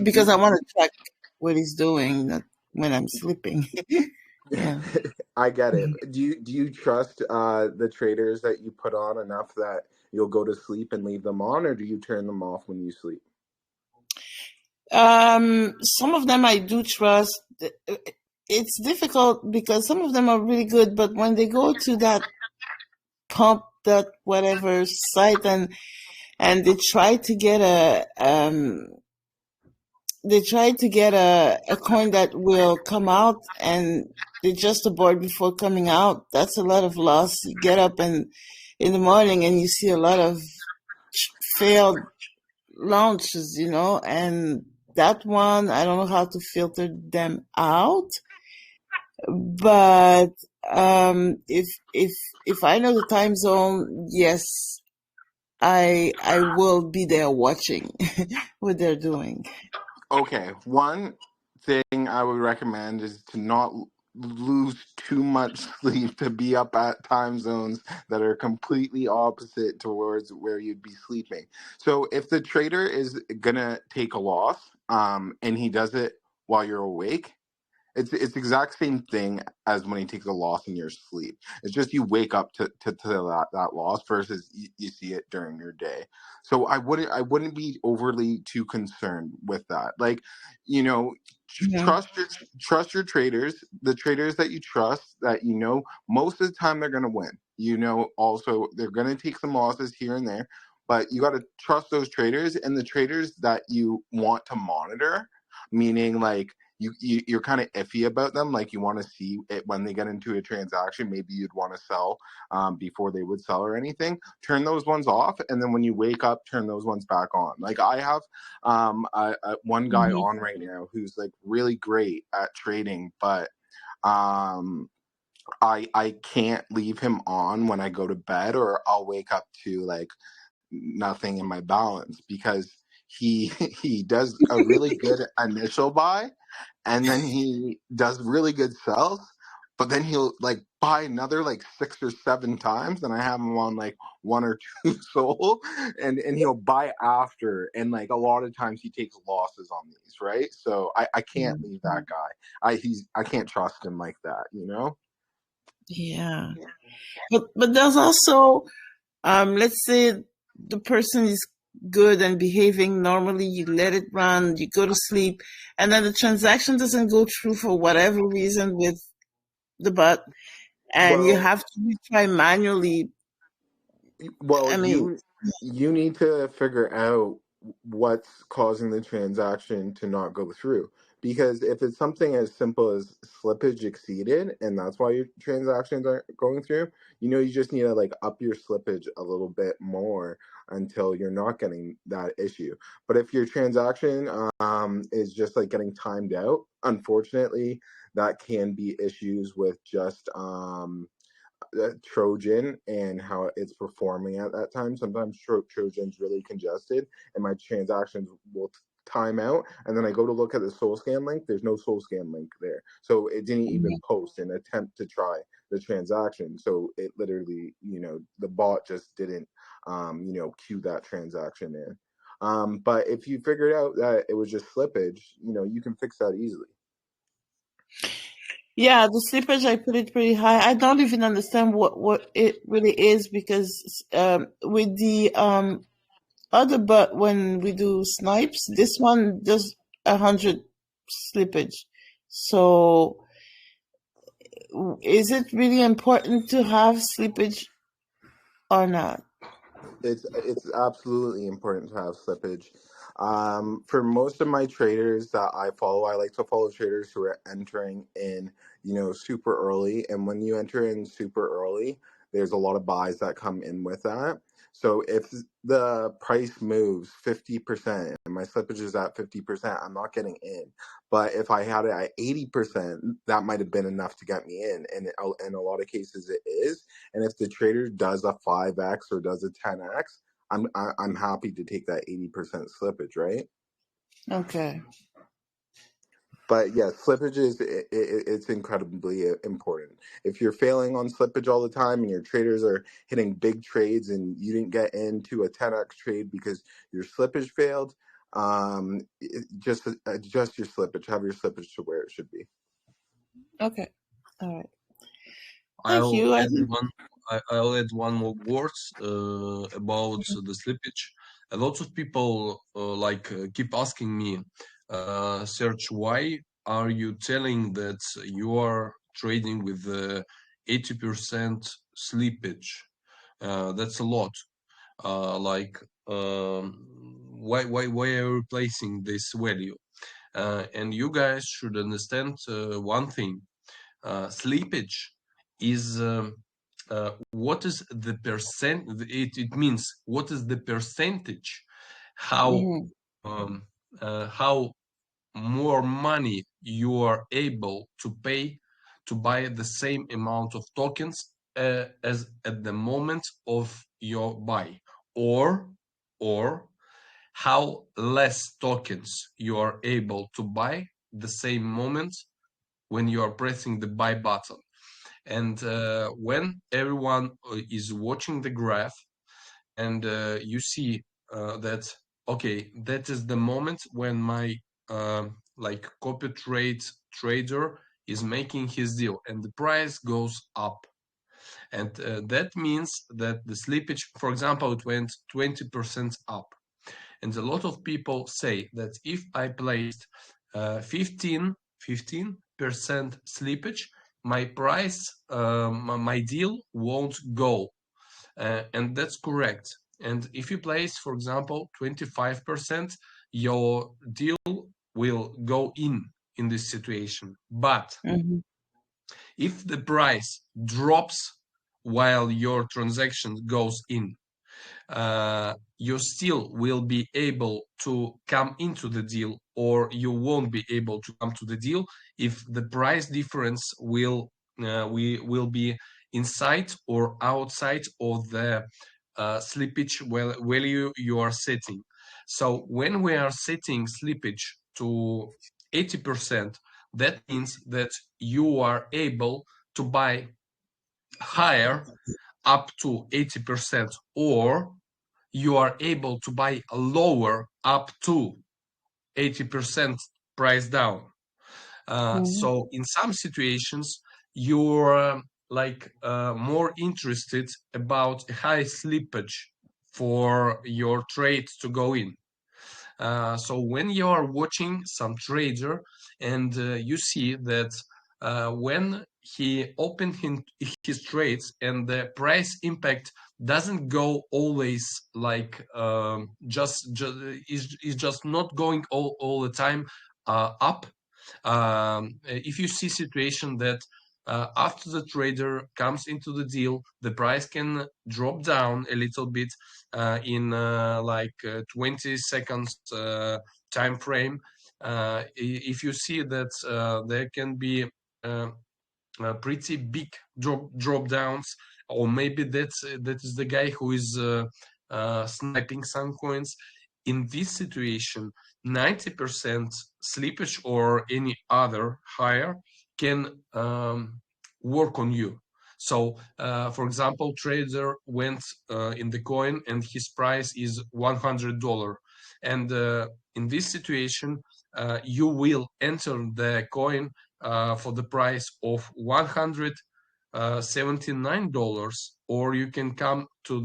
because I want to track what he's doing, not when I'm sleeping. Yeah. I get it. Do you trust the traders that you put on enough that you'll go to sleep and leave them on, or do you turn them off when you sleep? Some of them I do trust. It's difficult because some of them are really good, but when they go to that pump, that whatever site, and they try to get a coin that will come out, and they just abort before coming out, that's a lot of loss. You get up in the morning and you see a lot of failed launches, and that one, I don't know how to filter them out. But if I know the time zone, yes, I will be there watching what they're doing. Okay, one thing I would recommend is to not lose too much sleep to be up at time zones that are completely opposite towards where you'd be sleeping. So if the trader is gonna take a loss, and he does it while you're awake, It's exact same thing as when you take a loss in your sleep. It's just you wake up to that loss versus you see it during your day. So I wouldn't be overly too concerned with that. Like, you know, Yeah. trust your traders, the traders that you trust, that you know most of the time they're gonna win. You know, also they're gonna take some losses here and there, but you got to trust those traders, and the traders that you want to monitor, meaning like you're kind of iffy about them, like you want to see it when they get into a transaction. Maybe you'd want to sell before they would sell or anything. Turn those ones off, and then when you wake up, turn those ones back on. Like I have one guy Mhm. on right now who's like really great at trading, but um I can't leave him on when I go to bed, or I'll wake up to like nothing in my balance, because he he does a really good initial buy, and then he does really good sells, but then he'll like buy another like 6 or 7 times, and I have him on like one or two sold, and he'll buy after, and like a lot of times he takes losses on these, right? So I can't leave that guy. I can't trust him like that, you know? Yeah. But there's also let's say the person is good and behaving normally, you let it run, you go to sleep, and then the transaction doesn't go through for whatever reason with the bot, and you Well, have to retry manually. Well, I mean, you need to figure out what's causing the transaction to not go through. Because if it's something as simple as slippage exceeded, and that's why your transactions aren't going through, you know, you just need to like up your slippage a little bit more until you're not getting that issue. But if your transaction is just like getting timed out, unfortunately, that can be issues with just Trojan and how it's performing at that time. Sometimes Trojan's really congested, and my transactions will time out. And then I go to look at the soul scan link. There's no soul scan link there, so it didn't even post an attempt to try the transaction. So it literally, you know, the bot just didn't, you know, queue that transaction in. But if you figured out that it was just slippage, you know, you can fix that easily. yeah, the slippage, I put it pretty high. I don't even understand what it really is, because with the other bot, when we do snipes, this one does 100 slippage. So is it really important to have slippage or not? It's absolutely important to have slippage. For most of my traders that I follow, I like to follow traders who are entering in, you know, super early. And when you enter in super early, there's a lot of buys that come in with that. So if the price moves 50% and my slippage is at 50%, I'm not getting in. But if I had it at 80%, that might have been enough to get me in. And in a lot of cases, it is. And if the trader does a 5x or does a 10x, I'm happy to take that 80% slippage, right? Okay. But yeah, slippage is it's incredibly important. If you're failing on slippage all the time and your traders are hitting big trades and you didn't get into a 10x trade because your slippage failed, just adjust your slippage. Have your slippage to where it should be. Okay. All right. Thank you. I'll add one more words about the slippage. A lot of people keep asking me, Serge, why are you telling that you are trading with 80% slippage? That's a lot. Why are you replacing this value? And you guys should understand one thing. Slippage is what is the percent. It means what is the percentage, how how more money you are able to pay to buy the same amount of tokens as at the moment of your buy, or how less tokens you are able to buy the same moment when you are pressing the buy button. And when everyone is watching the graph, and you see that, okay, that is the moment when my like copy trade trader is making his deal and the price goes up. And that means that the slippage, for example, it went 20% up. And a lot of people say that if I placed 15% slippage, my price, my deal won't go. And that's correct. And if you place, for example, 25%, your deal will go in this situation. But if the price drops while your transaction goes in, you still will be able to come into the deal, or you won't be able to come to the deal if the price difference will be inside or outside of the slippage value you are setting. So when we are setting slippage to 80%, that means that you are able to buy higher up to 80%, or you are able to buy lower up to 80% price down. So in some situations, you're more interested about a high slippage for your trade to go in. So when you are watching some trader and you see that when he opened his trades and the price impact doesn't go always like is just not going all the time up. If you see situation that after the trader comes into the deal, the price can drop down a little bit in 20 seconds time frame. If you see that there can be pretty big drop downs, or maybe that is the guy who is sniping some coins. In this situation, 90% slippage or any other higher can work on you. So, for example, trader went in the coin and his price is $100. And in this situation, you will enter the coin for the price of $179, or you can come to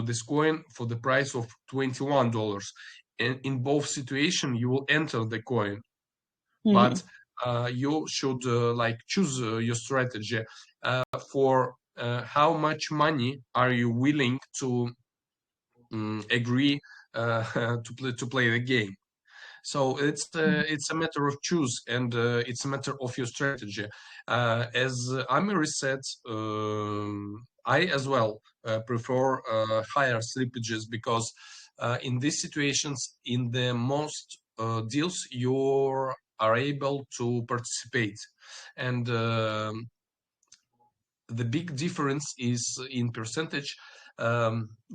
this coin for the price of $21. And in both situations, you will enter the coin, but you should choose your strategy for how much money are you willing to agree to play the game. So it's a matter of choose, and it's a matter of your strategy. As Amir said, I as well prefer higher slippages, because in these situations, in the most deals, you are able to participate, and the big difference is in percentage.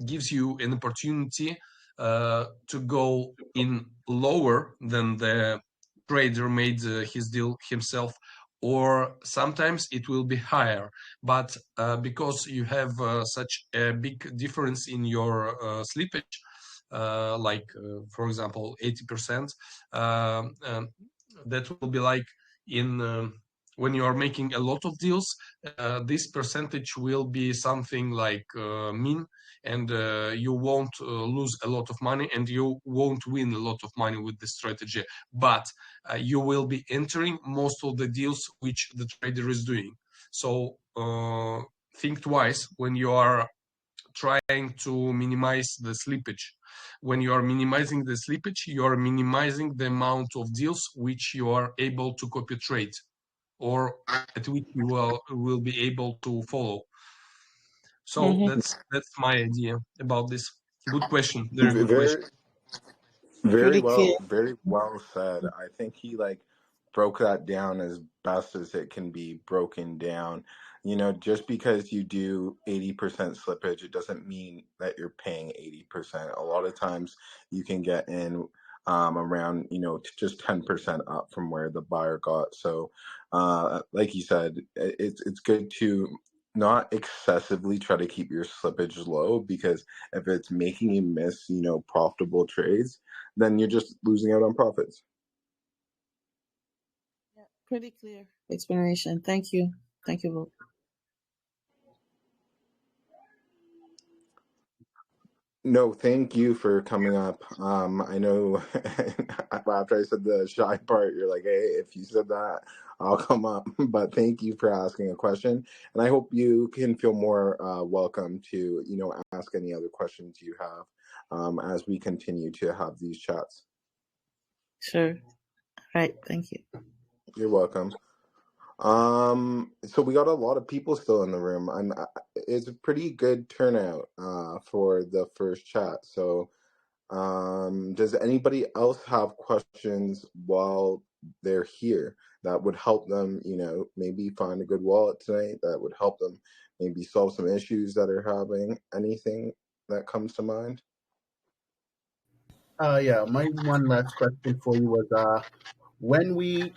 Gives you an opportunity to go in lower than the trader made his deal himself, or sometimes it will be higher. But because you have such a big difference in your slippage, for example 80%, that will be like in when you are making a lot of deals, this percentage will be something like mean, and you won't lose a lot of money, and you won't win a lot of money with this strategy. But you will be entering most of the deals which the trader is doing. So think twice when you are trying to minimize the slippage. When you are minimizing the slippage, you are minimizing the amount of deals which you are able to copy trade, or at which you will be able to follow. So that's my idea about this. Good question. Very good question. Very well said. I think he broke that down as best as it can be broken down. Just because you do 80% slippage, it doesn't mean that you're paying 80%. A lot of times you can get in around, just 10% up from where the buyer got. So like you said, it's good to not excessively try to keep your slippage low, because if it's making you miss, profitable trades, then you're just losing out on profits. Yeah, pretty clear explanation. Thank you. Thank you both. No, thank you for coming up. I know after I said the shy part, you're like, hey, if you said that, I'll come up. But thank you for asking a question. And I hope you can feel more welcome to, ask any other questions you have as we continue to have these chats. Sure. All right. Thank you. You're welcome. So we got a lot of people still in the room. It's a pretty good turnout for the first chat. So does anybody else have questions while they're here that would help them, maybe find a good wallet tonight, that would help them maybe solve some issues that are having? Anything that comes to mind? Yeah, my one last question for you was when we're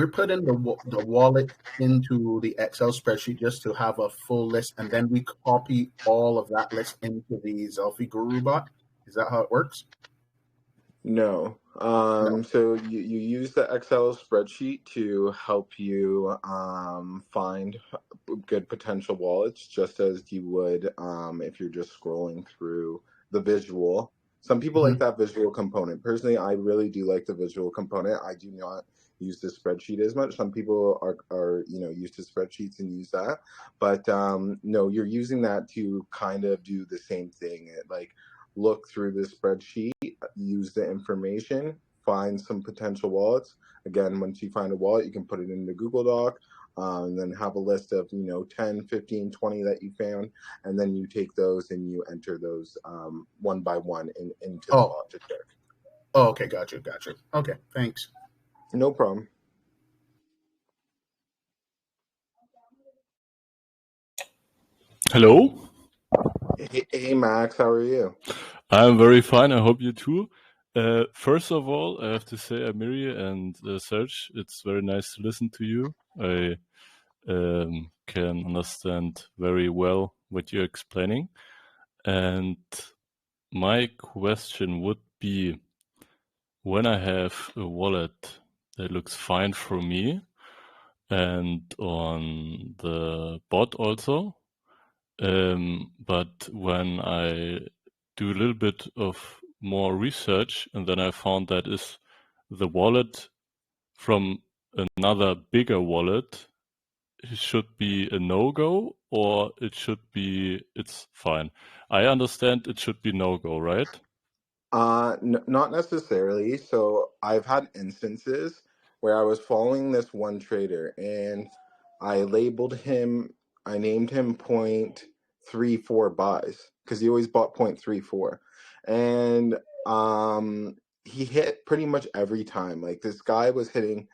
putting the wallet into the Excel spreadsheet just to have a full list, and then we copy all of that list into the Zelfiguru bot. Is that how it works? No. No. So you use the Excel spreadsheet to help you find good potential wallets, just as you would if you're just scrolling through the visual. Some people like that visual component. Personally, I really do like the visual component. I do not use the spreadsheet as much. Some people are used to spreadsheets and use that. But no, you're using that to kind of do the same thing. Like, look through the spreadsheet, use the information, find some potential wallets. Again, once you find a wallet, you can put it in the Google Doc, and then have a list of 10, 15, 20 that you found, and then you take those and you enter those one by one into the bot to check. Oh, okay, got you. Okay, thanks. No problem. Hello. Hey Max, how are you? I'm very fine. I hope you too. First of all, I have to say, Amiri and Serge, it's very nice to listen to you. I can understand very well what you're explaining. And my question would be, when I have a wallet that looks fine for me, and on the bot also, but when I do a little bit of more research, and then I found that is the wallet from another bigger wallet, it should be a no-go, or it's fine. I understand it should be no-go, right? Not necessarily. So I've had instances where I was following this one trader, and I named him 0.34 buys, because he always bought 0.34. And he hit pretty much every time. Like, this guy was hitting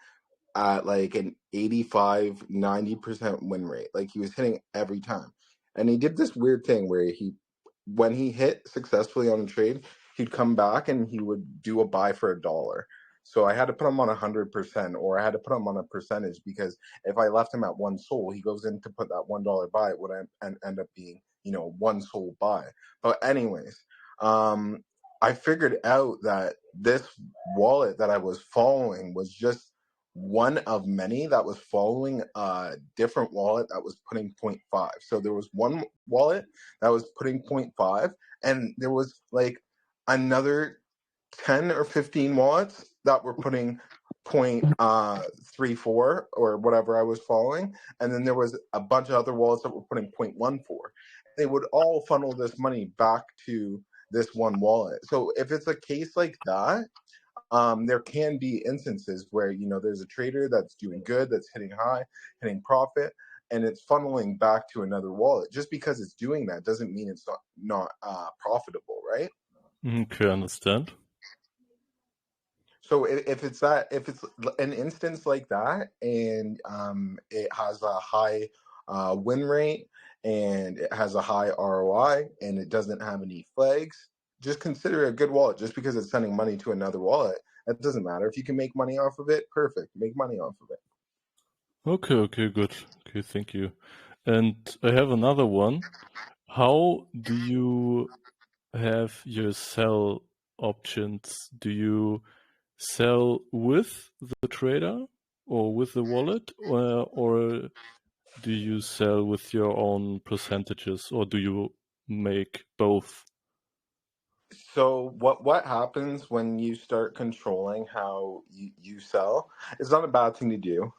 at like an 85-90% win rate. Like, he was hitting every time. And he did this weird thing where when he hit successfully on a trade, he'd come back and he would do a buy for $1. So I had to put him on 100%, or I had to put him on a percentage, because if I left him at one soul, he goes in to put that $1 buy, it would end up being, one soul buy. But anyways, I figured out that this wallet that I was following was just one of many that was following a different wallet that was putting 0.5. So there was one wallet that was putting 0.5, and there was like another 10 or 15 wallets that were putting 0.34 or whatever I was following, and then there was a bunch of other wallets that were putting 0.14. They would all funnel this money back to this one wallet. So if it's a case like that, there can be instances where there's a trader that's doing good, that's hitting high, hitting profit, and it's funneling back to another wallet. Just because it's doing that doesn't mean it's not profitable, right? Okay, understand. So if it's an instance like that, and it has a high win rate, and it has a high ROI, and it doesn't have any flags, just consider it a good wallet. Just because it's sending money to another wallet, that doesn't matter. If you can make money off of it, perfect. Make money off of it. Okay, good. Okay, thank you. And I have another one. How do you have your sell options? Do you sell with the trader or with the wallet, or do you sell with your own percentages, or do you make both? So what happens when you start controlling how you sell? It's not a bad thing to do.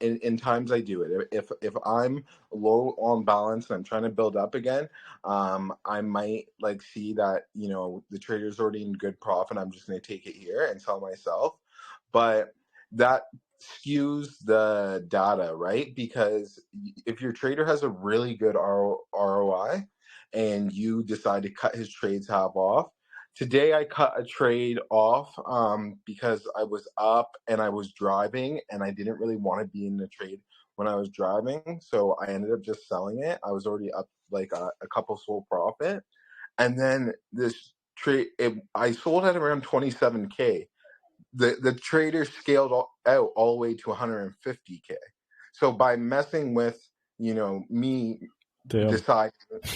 In times I do it. If I'm low on balance and I'm trying to build up again, I might like see that the trader's already in good profit. I'm just going to take it here and sell myself, but that skews the data, right? Because if your trader has a really good ROI and you decide to cut his trades half off. Today I cut a trade off because I was up and I was driving and I didn't really want to be in the trade when I was driving. So I ended up just selling it. I was already up like a couple sold profit. And then this trade, I sold at around 27K. The trader scaled out all the way to 150K. So by messing with, me Damn. decide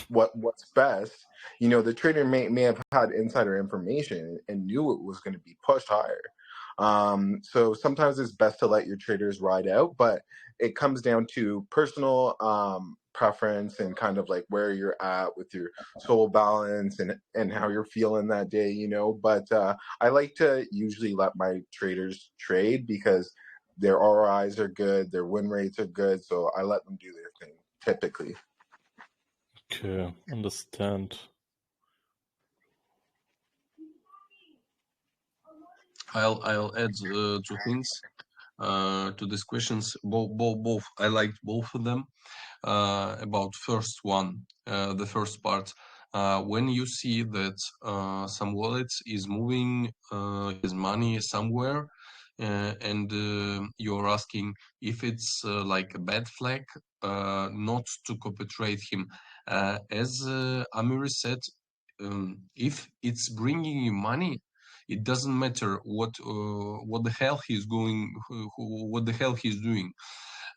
what's best, the trader may have had insider information and knew it was going to be pushed higher. So sometimes it's best to let your traders ride out, but it comes down to personal preference and kind of like where you're at with your soul balance and how you're feeling that day, but I like to usually let my traders trade because their ROIs are good, their win rates are good, so I let them do their thing typically. Okay, understand. I'll add two things to these questions. Both I liked both of them. About first one, the first part. When you see that some wallet is moving his money somewhere, and you're asking if it's like a bad flag, not to copy trade him. As Amiri said, if it's bringing you money, it doesn't matter what the hell he's going, what the hell he's doing.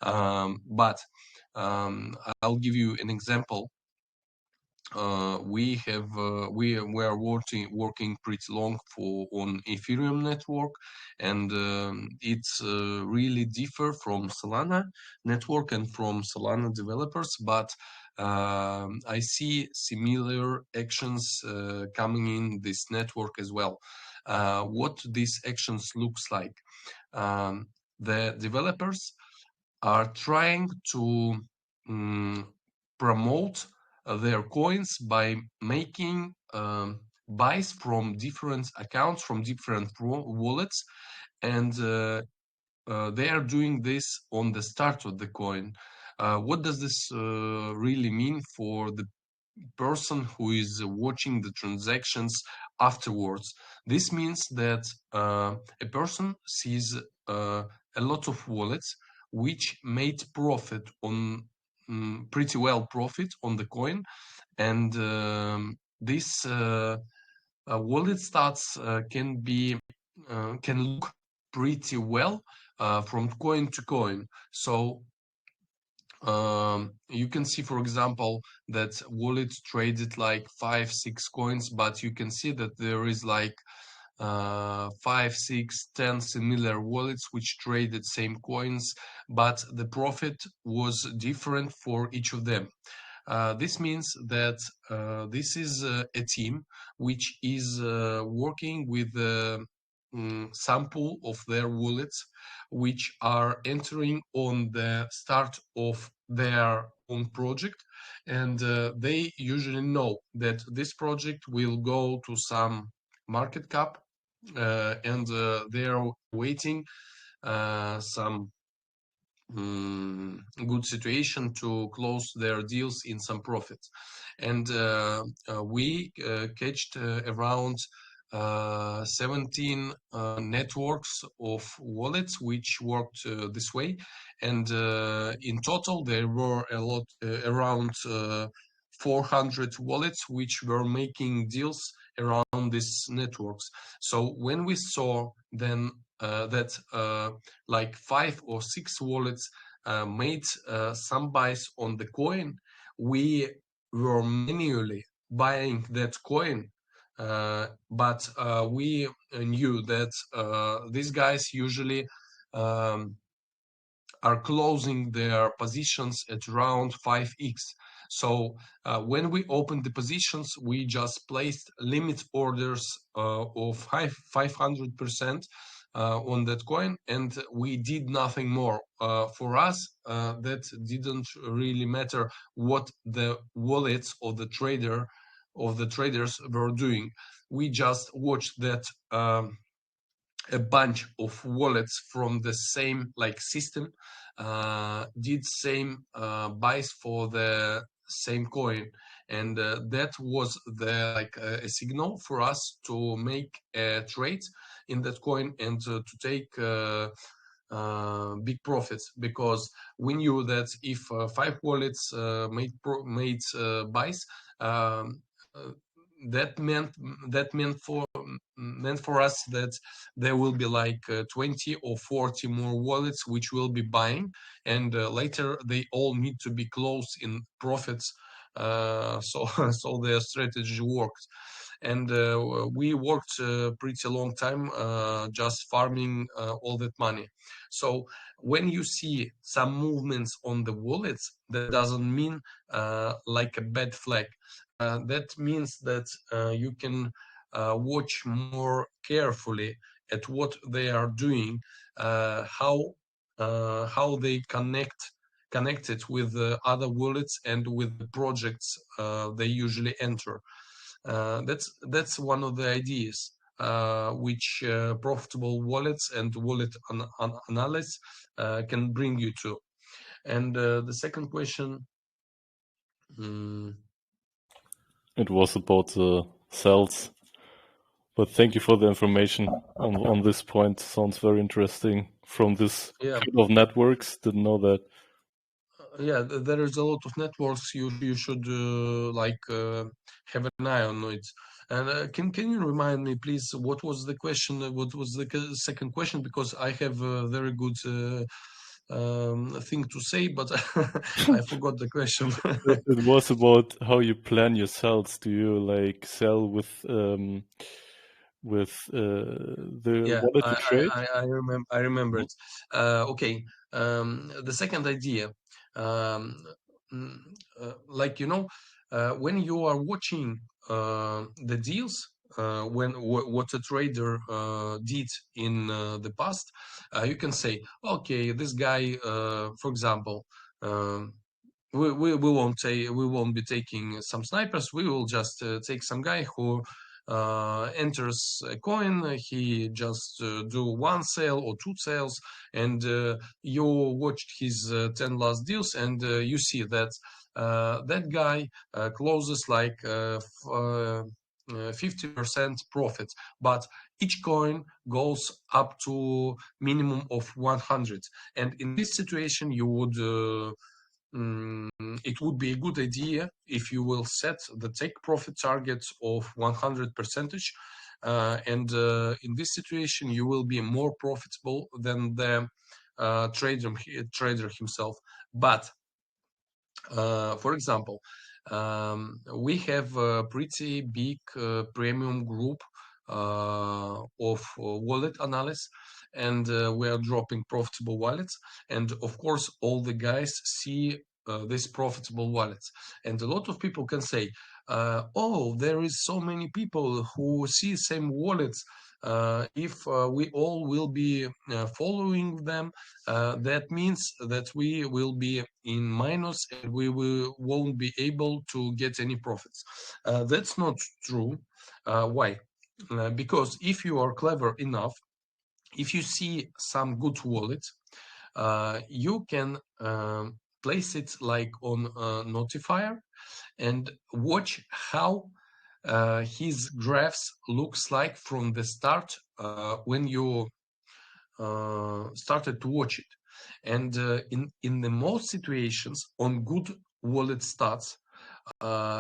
But I'll give you an example. We are working pretty long on Ethereum network, and it's really differ from Solana network and from Solana developers. But I see similar actions coming in this network as well. What these actions looks like? The developers are trying to promote their coins by making buys from different accounts, from different wallets, and they are doing this on the start of the coin. What does this really mean for the person who is watching the transactions afterwards? This means that a person sees a lot of wallets which made profit on pretty well profit on the coin, and this wallet stats can look pretty well from coin to coin. So you can see, for example, that wallet traded like 5-6 coins, but you can see that there is like 5, 6, 10 similar wallets which traded same coins, but the profit was different for each of them. This means that this is a team which is working with sample of their wallets, which are entering on the start of their own project, and they usually know that this project will go to some market cap, and they are waiting some good situation to close their deals in some profits. And we catched around 17 networks of wallets which worked this way, and in total there were a lot around 400 wallets which were making deals around these networks. So when we saw then that like 5 or 6 wallets made some buys on the coin, we were manually buying that coin, but we knew that these guys usually are closing their positions at around 5x. So when we opened the positions, we just placed limit orders of 500% on that coin, and we did nothing more. For us, that didn't really matter what the wallets of the traders were doing. We just watched that a bunch of wallets from the same system did same buys for the same coin, and that was the a signal for us to make a trade in that coin and to take big profits, because we knew that if 5 wallets made buys, that meant for us that there will be 20 or 40 more wallets which will be buying, and later they all need to be closed in profits. So their strategy worked, and we worked pretty long time just farming all that money. So when you see some movements on the wallets, that doesn't mean like a bad flag. That means that you can watch more carefully at what they are doing, how they connect it with other wallets and with the projects they usually enter. That's one of the ideas which profitable wallets and wallet analysts can bring you to. And the second question. It was about the cells. But thank you for the information on this point. Sounds very interesting from this kind of networks. Didn't know that. Yeah, there is a lot of networks. You should have an eye on it. And can you remind me, please, what was the question? What was the second question? Because I have a very good thing to say, but I forgot the question. It was about how you plan your sales. Do you sell with the wallet you trade? I remember it. Okay. The second idea, when you are watching the deals, what a trader did in the past, you can say, okay, this guy, for example, we won't be taking some snipers. We will just take some guy who enters a coin. He just do one sale or 2 sales, and you watched his 10 last deals, and you see that that guy closes 50% profit, but each coin goes up to minimum of 100. And in this situation, you would it would be a good idea if you will set the take profit target of 100%, and in this situation you will be more profitable than the trader himself. But for example, we have a pretty big premium group of wallet analysts, and we are dropping profitable wallets, and of course all the guys see these profitable wallets, and a lot of people can say, oh, there is so many people who see same wallets. If we all will be following them, that means that we will be in minus and we won't be able to get any profits. That's not true. Why? Because if you are clever enough, if you see some good wallet, you can place it on a notifier and watch how his graphs looks like from the start when you started to watch it. And in the most situations on good wallet stats,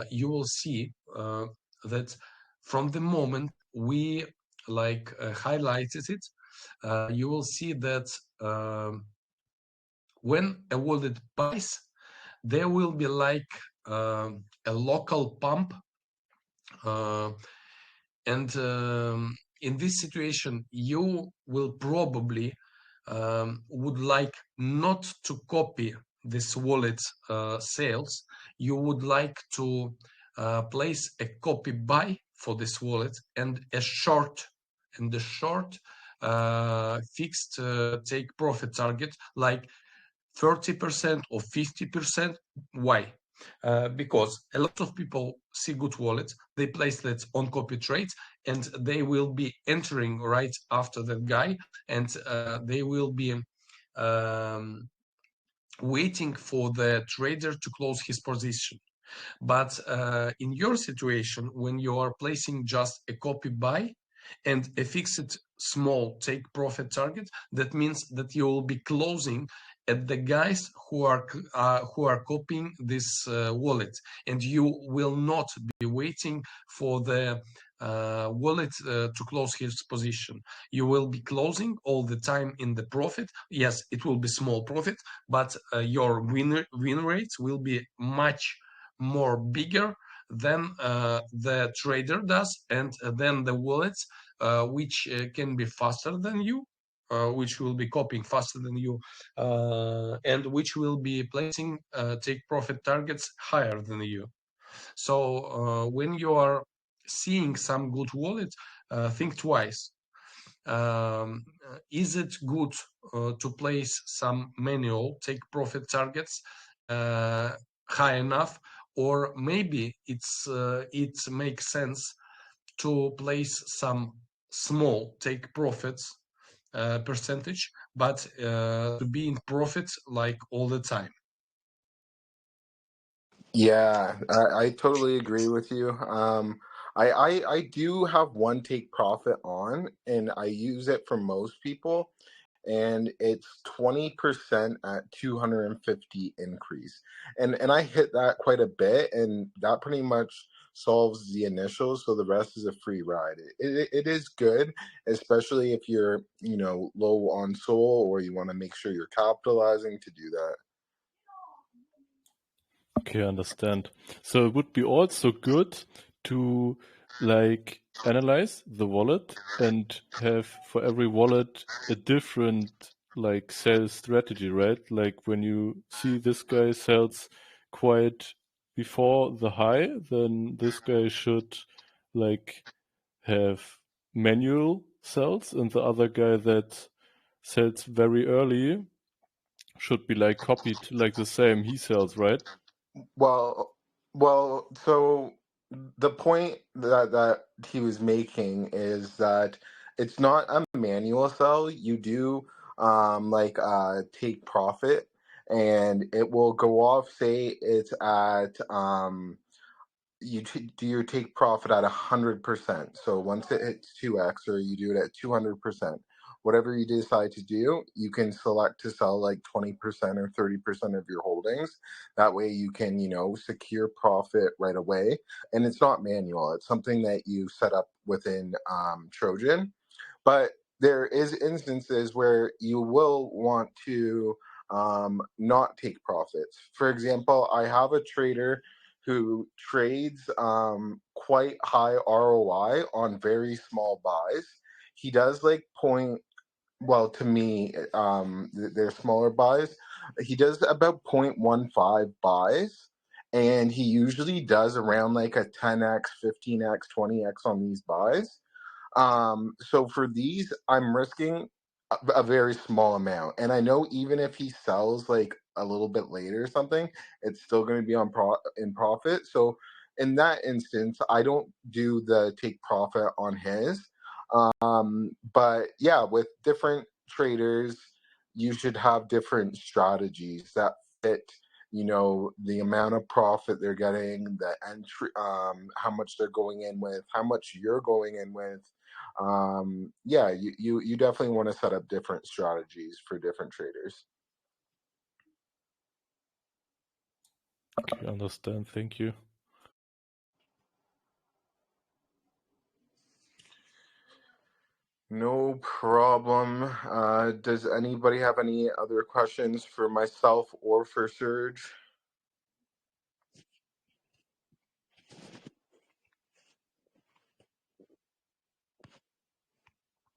you will see that from the moment we highlighted it, you will see that when a wallet buys, there will be like a local pump, and in this situation, you will probably would like not to copy this wallet sales. You would like to place a copy buy for this wallet and a short fixed take profit target like 30% or 50%. Why? Because a lot of people see good wallets, they place that on copy trades, and they will be entering right after that guy, and they will be waiting for the trader to close his position. But in your situation, when you are placing just a copy buy and a fixed small take profit target, that means that you will be closing at the guys who are copying this wallet, and you will not be waiting for the wallet to close his position. You will be closing all the time in the profit. Yes, it will be small profit, but your win rates will be much more bigger than the trader does, and then the wallets which can be faster than you, which will be copying faster than you, and which will be placing take profit targets higher than you. So when you are seeing some good wallet, think twice. Is it good to place some manual take profit targets high enough, or maybe it makes sense to place some small take profits percentage, but to be in profits like all the time? Yeah, I totally agree with you. I do have one take profit on, and I use it for most people, and it's 20% at 250 increase, and I hit that quite a bit, and that pretty much solves the initial, so the rest is a free ride. It is good, especially if you're low on soul, or you want to make sure you're capitalizing to do that. Okay, I understand. So it would be also good to like analyze the wallet and have for every wallet a different like sales strategy, right? Like when you see this guy sells quite before the high, then this guy should like have manual sells, and the other guy that sells very early should be like copied like the same he sells, right? Well, so the point that he was making is that it's not a manual sell. You do take profit, and it will go off. Say it's at do your take profit at 100%. So once it hits 2x, or you do it at 200%, whatever you decide to do, you can select to sell like 20% or 30% of your holdings. That way you can, secure profit right away. And it's not manual. It's something that you set up within Trojan. But there is instances where you will want to not take profits. For example, I have a trader who trades quite high ROI on very small buys. He does like to me, they're smaller buys. He does about 0.15 buys, and he usually does around like a 10x, 15x, 20x on these buys. So for these, I'm risking a very small amount, and I know even if he sells like a little bit later or something, it's still going to be in profit. So in that instance, I don't do the take profit on his. But yeah, with different traders, you should have different strategies that fit the amount of profit they're getting, the entry, how much they're going in with, how much you're going in with. Yeah, you definitely want to set up different strategies for different traders. Okay, understand. Thank you. No problem. Does anybody have any other questions for myself or for Serge?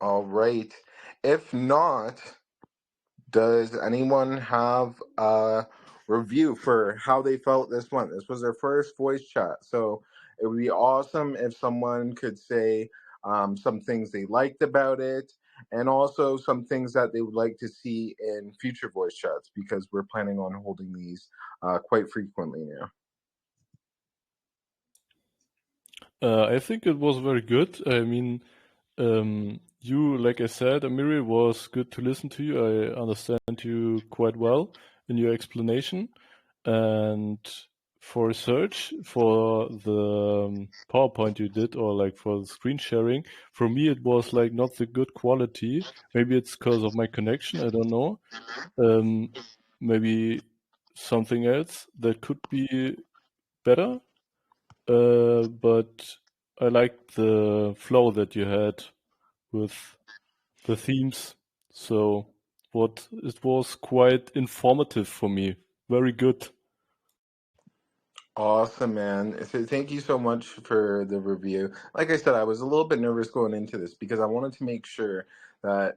All right. If not, does anyone have a review for how they felt this month? This was their first voice chat, so it would be awesome if someone could say some things they liked about it, and also some things that they would like to see in future voice chats, because we're planning on holding these quite frequently now. I think it was very good. I mean, you, like I said, Amiri, was good to listen to you. I understand you quite well in your explanation. And for Serge, for the PowerPoint you did, or like for the screen sharing, for me it was like not the good quality. Maybe it's because of my connection, I don't know. Maybe something else that could be better. But I liked the flow that you had with the themes. So it was quite informative for me. Very good. Awesome, man. So thank you so much for the review. Like I said, I was a little bit nervous going into this because I wanted to make sure that,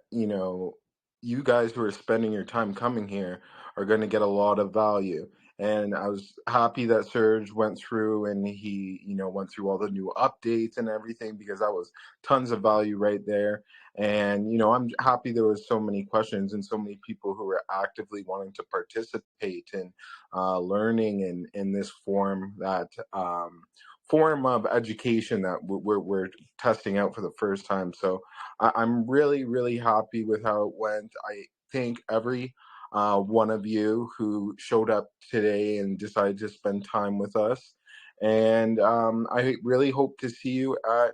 you guys who are spending your time coming here are going to get a lot of value. And I was happy that Serge went through and he, went through all the new updates and everything, because that was tons of value right there. And, I'm happy there was so many questions and so many people who were actively wanting to participate in learning in this form of education that we're testing out for the first time. So I'm really, really happy with how it went. I thank every one of you who showed up today and decided to spend time with us. And I really hope to see you at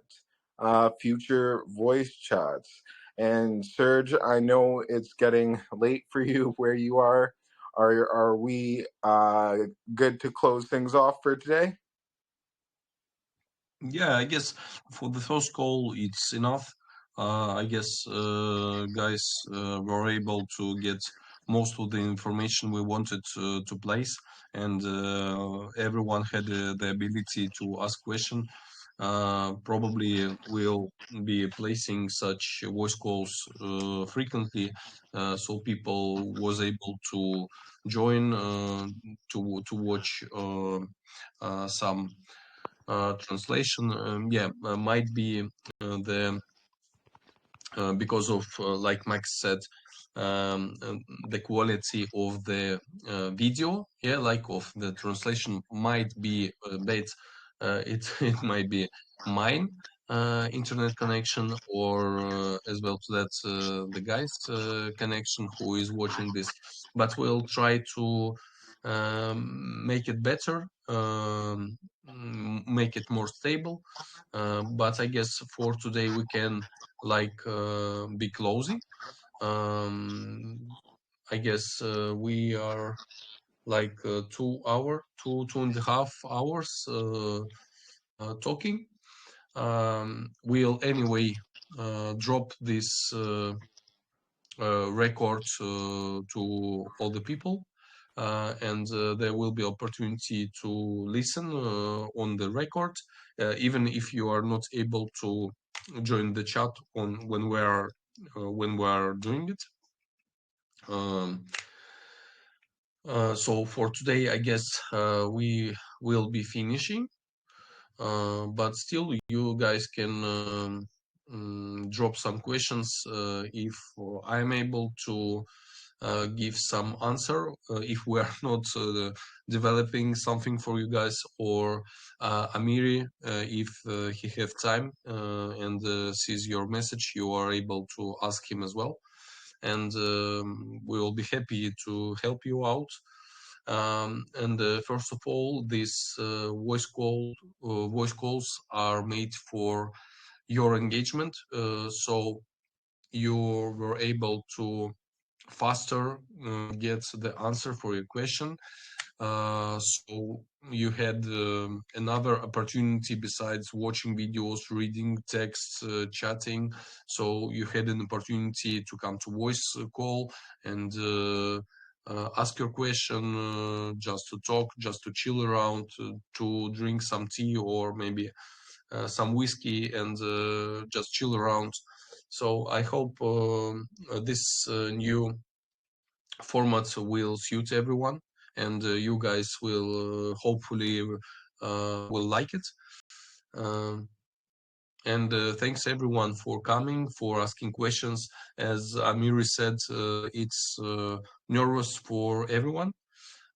future voice chats. And Serge, I know it's getting late for you where you are. Are we good to close things off for today? Yeah, I guess for the first call it's enough. I guess guys were able to get most of the information we wanted to place, and everyone had the ability to ask question. Probably we'll be placing such voice calls frequently, so people was able to join to watch some translation. Might be the because of like Max said, the quality of the video, like of the translation might be bad. It might be mine internet connection, or as well to that the guy's connection who is watching this. But we'll try to make it better, make it more stable. But I guess for today we can be closing. I guess we are like 2.5 hours talking. We'll anyway drop this record to all the people, and there will be opportunity to listen on the record, even if you are not able to join the chat on when we are doing it. So for today, I guess we will be finishing, but still you guys can drop some questions if I'm able to give some answer if we are not developing something for you guys, or Amiri, if he has time and sees your message, you are able to ask him as well, and we will be happy to help you out. And first of all, these voice calls are made for your engagement, so you were able to faster get the answer for your question. So you had another opportunity besides watching videos, reading texts, chatting. So you had an opportunity to come to voice call and ask your question, just to talk, just to chill around, to drink some tea or maybe some whiskey and just chill around. So I hope this new format will suit everyone, and you guys will hopefully will like it. And thanks everyone for coming, for asking questions. As Amiri said, it's nervous for everyone.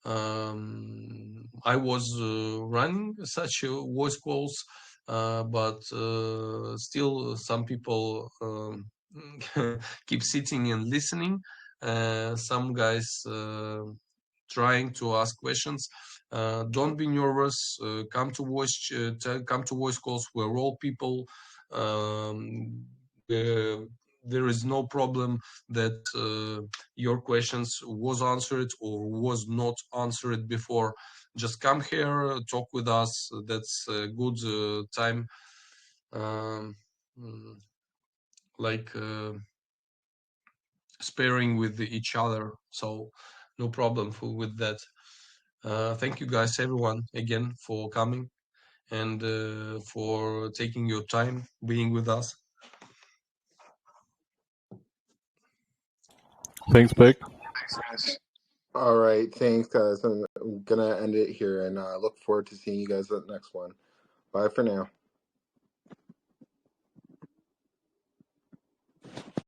I was running such voice calls, but still some people keep sitting and listening. Some guys trying to ask questions. Don't be nervous. Come to voice calls. We're all people. There is no problem that your questions was answered or was not answered before. Just come here, talk with us. That's a good time. Like sparing with each other. So no problem with that. Thank you guys, everyone, again for coming and for taking your time being with us. Thanks, Beck. All right, thanks, guys. I'm gonna end it here and look forward to seeing you guys at the next one. Bye for now.